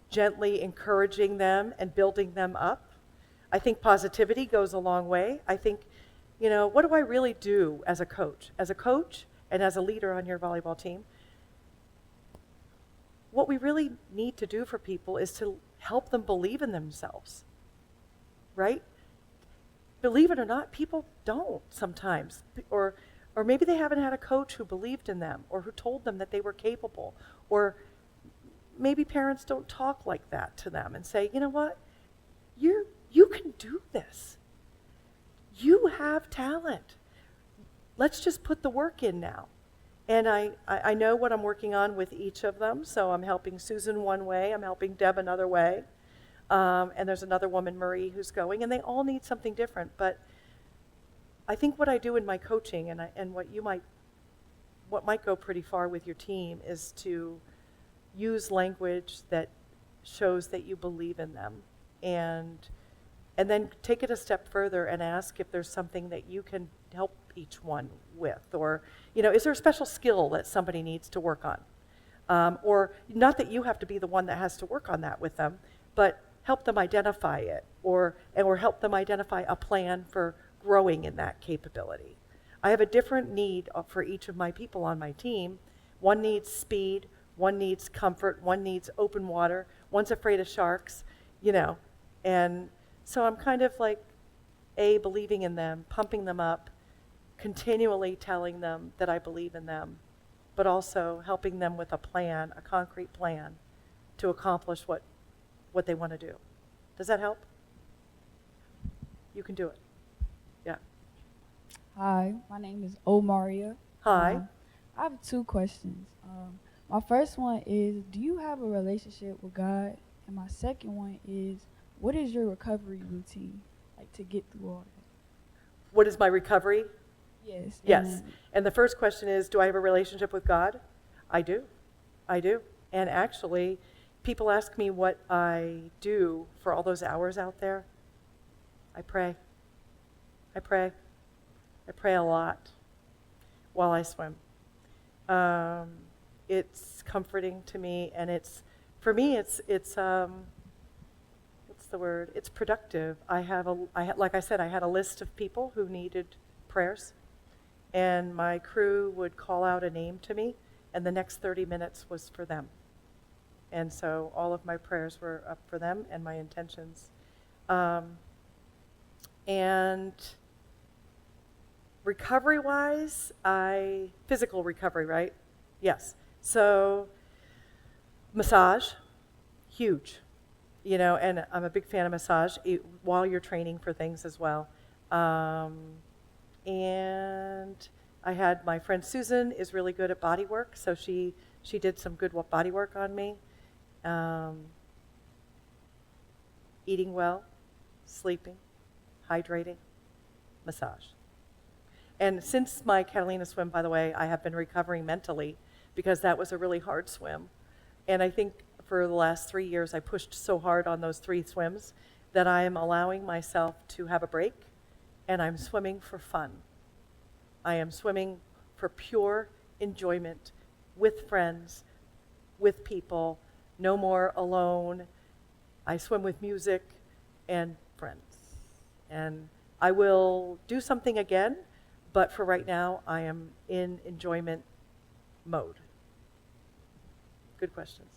gently encouraging them and building them up. I think positivity goes a long way. I think, what do I really do as a coach? As a coach and as a leader on your volleyball team, what we really need to do for people is to help them believe in themselves, right? Believe it or not, people don't sometimes, or maybe they haven't had a coach who believed in them or who told them that they were capable, or maybe parents don't talk like that to them and say, you know what, you can do this. You have talent. Let's just put the work in now. And I know what I'm working on with each of them, so I'm helping Susan one way, I'm helping Deb another way, and there's another woman, Marie, who's going, and they all need something different. But I think what I do in my coaching, and what might go pretty far with your team, is to use language that shows that you believe in them, and then take it a step further and ask if there's something that you can help each one with, or is there a special skill that somebody needs to work on, or not that you have to be the one that has to work on that with them, but help them identify it, or help them identify a plan for growing in that capability. I have a different need for each of my people on my team. One needs speed, one needs comfort, one needs open water, one's afraid of sharks, and so I'm kind of like believing in them, pumping them up, continually telling them that I believe in them, but also helping them with a plan, a concrete plan to accomplish what they want to do. Does that help? You can do it. Yeah. Hi, my name is Omaria. Hi. I have two questions. My first one is, do you have a relationship with God? And my second one is, what is your recovery routine, like to get through all that? What is my recovery? Yes. Yes. And the first question is, do I have a relationship with God? I do. And actually, people ask me what I do for all those hours out there. I pray. I pray a lot while I swim. It's comforting to me, and for me, it's what's the word? It's productive. Like I said, I had a list of people who needed prayers, and my crew would call out a name to me, and the next 30 minutes was for them. And so all of my prayers were up for them and my intentions. And recovery-wise, physical recovery, right? Yes. So massage, huge. And I'm a big fan of massage while you're training for things as well. And I had my friend Susan is really good at body work, so she did some good body work on me. Eating well, sleeping, hydrating, massage. And since my Catalina swim, by the way, I have been recovering mentally because that was a really hard swim. And I think for the last 3 years, I pushed so hard on those 3 swims that I am allowing myself to have a break, and I'm swimming for fun. I am swimming for pure enjoyment with friends, with people, no more alone. I swim with music and friends. And I will do something again, but for right now, I am in enjoyment mode. Good questions.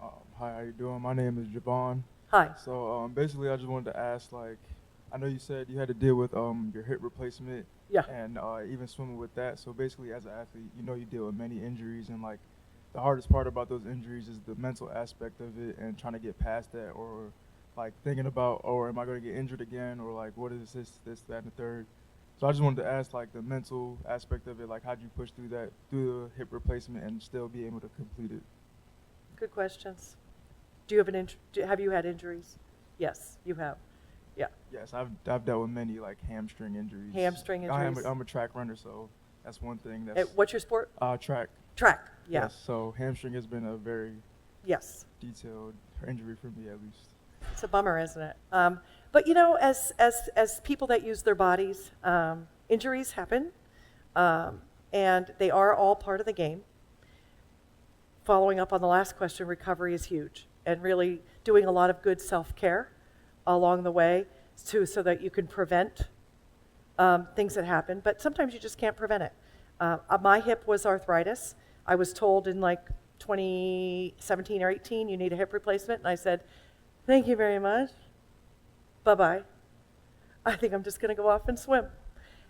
Hi, how you doing? My name is Javon. Hi. So basically, I just wanted to ask, like, I know you said you had to deal with your hip replacement, Yeah. and even swimming with that. So basically, as an athlete, you know you deal with many injuries, and like the hardest part about those injuries is the mental aspect of it and trying to get past that, or like thinking about, oh, am I going to get injured again, or like what is this, that, and the third. So I just wanted to ask, like, the mental aspect of it, like how'd you push through that, through the hip replacement, and still be able to complete it? Good questions. Do you have have you had injuries? Yes, you have. Yeah. Yes, I've dealt with many like hamstring injuries. Hamstring injuries. I'm a track runner, so that's one thing. What's your sport? Track. Track. Yeah. Yes. So hamstring has been a very detailed injury for me, at least. It's a bummer, isn't it? But you know, as people that use their bodies, injuries happen, and they are all part of the game. Following up on the last question, recovery is huge, and really doing a lot of good self-care along the way so that you can prevent things that happen. But sometimes you just can't prevent it. My hip was arthritis. I was told in like 2017 or 18, you need a hip replacement, and I said, thank you very much. Bye-bye. I think I'm just going to go off and swim.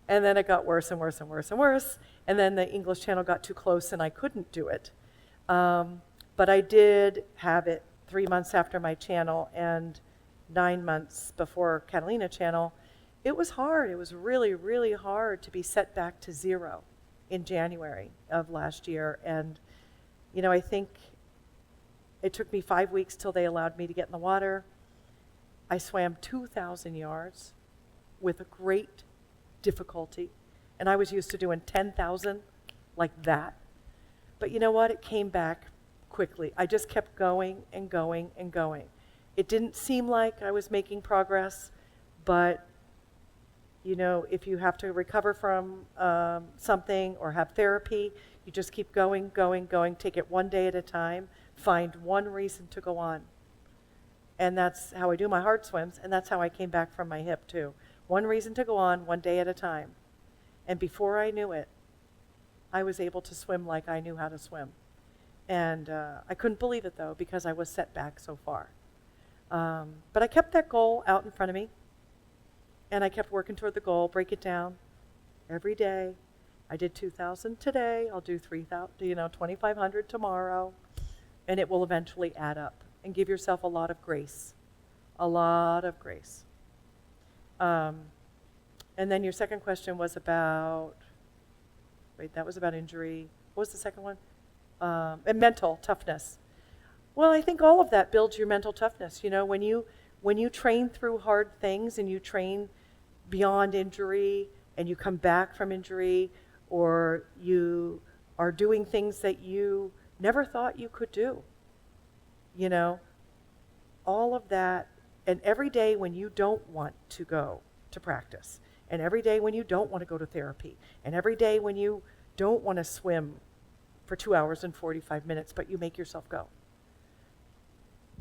And then it got worse and worse and worse and worse. And then the English Channel got too close and I couldn't do it. But I did have it 3 months after my channel and 9 months before Catalina Channel. It was hard. It was really, really hard to be set back to zero in January of last year. And, you know, I think it took me 5 weeks till they allowed me to get in the water. I swam 2,000 yards with a great difficulty. And I was used to doing 10,000 like that. But you know what? It came back quickly. I just kept going and going and going. It didn't seem like I was making progress, but you know, if you have to recover from something or have therapy, you just keep going, going, going. Take it one day at a time. Find one reason to go on. And that's how I do my hard swims, and that's how I came back from my hip too. One reason to go on, one day at a time. And before I knew it, I was able to swim like I knew how to swim. And I couldn't believe it though, because I was set back so far. But I kept that goal out in front of me, and I kept working toward the goal, break it down every day. I did 2,000 today, I'll do 3,000, 2,500 tomorrow, and it will eventually add up. And give yourself a lot of grace, a lot of grace. And then your second question was about, that was about injury. What was the second one? And mental toughness. Well, I think all of that builds your mental toughness. You know, when you train through hard things and you train beyond injury and you come back from injury, or you are doing things that you never thought you could do. You know, all of that, and every day when you don't want to go to practice, and every day when you don't want to go to therapy, and every day when you don't want to swim for 2 hours and 45 minutes, but you make yourself go.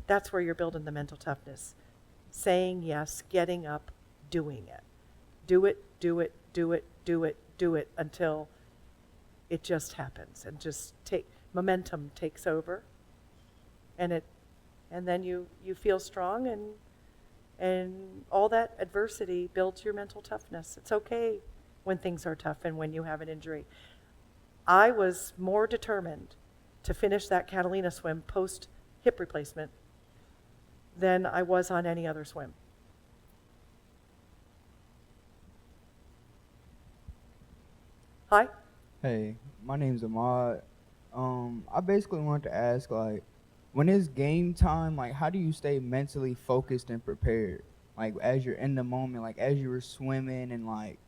That's where you're building the mental toughness. Saying yes, getting up, doing it. Do it, do it, do it, do it, do it until it just happens, and just momentum takes over. And then you feel strong, and all that adversity builds your mental toughness. It's okay when things are tough and when you have an injury. I was more determined to finish that Catalina swim post hip replacement than I was on any other swim. Hi. Hey, my name's Ahmad. I basically wanted to ask, like, when it's game time, like, how do you stay mentally focused and prepared? Like, as you're in the moment, like, as you were swimming, and, like,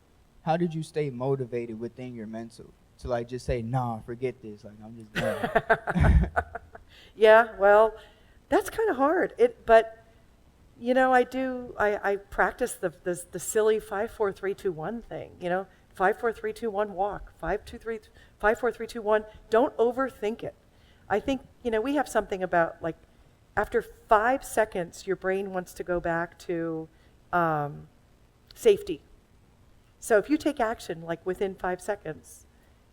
how did you stay motivated within your mental to, like, just say, nah, forget this, like, I'm just done? Yeah, well, that's kind of hard. But You know, I practice the silly 5, 4, 3, 2, 1 thing. You know, 5, 4, 3, 2, 1, walk. 5, 2, 3, 5, 4, 3, 2, 1. Don't overthink it. I think, you know, we have something about like after 5 seconds, your brain wants to go back to safety. So if you take action like within 5 seconds,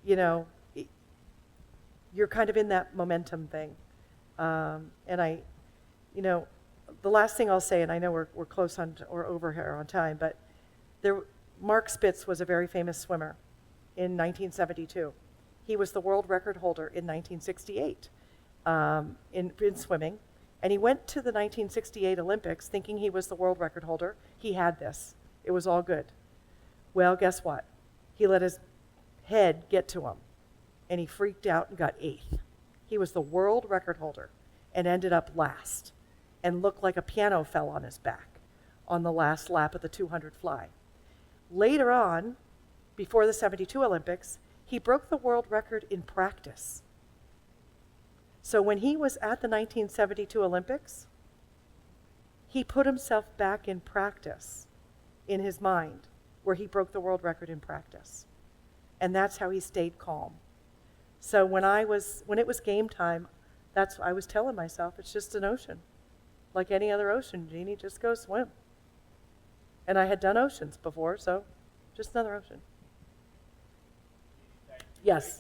you know, you're kind of in that momentum thing. And you know, the last thing I'll say, and I know we're close on or over here on time, but Mark Spitz was a very famous swimmer in 1972. He was the world record holder in 1968 in swimming, and he went to the 1968 Olympics thinking he was the world record holder. He had this. It was all good. Well, guess what? He let his head get to him, and he freaked out and got 8th. He was the world record holder and ended up last and looked like a piano fell on his back on the last lap of the 200 fly. Later on, before the 72 Olympics, he broke the world record in practice. So when he was at the 1972 Olympics, he put himself back in practice in his mind, where he broke the world record in practice. And that's how he stayed calm. So when it was game time, I was telling myself, it's just an ocean. Like any other ocean, Jeannie, just go swim. And I had done oceans before, so just another ocean. Yes.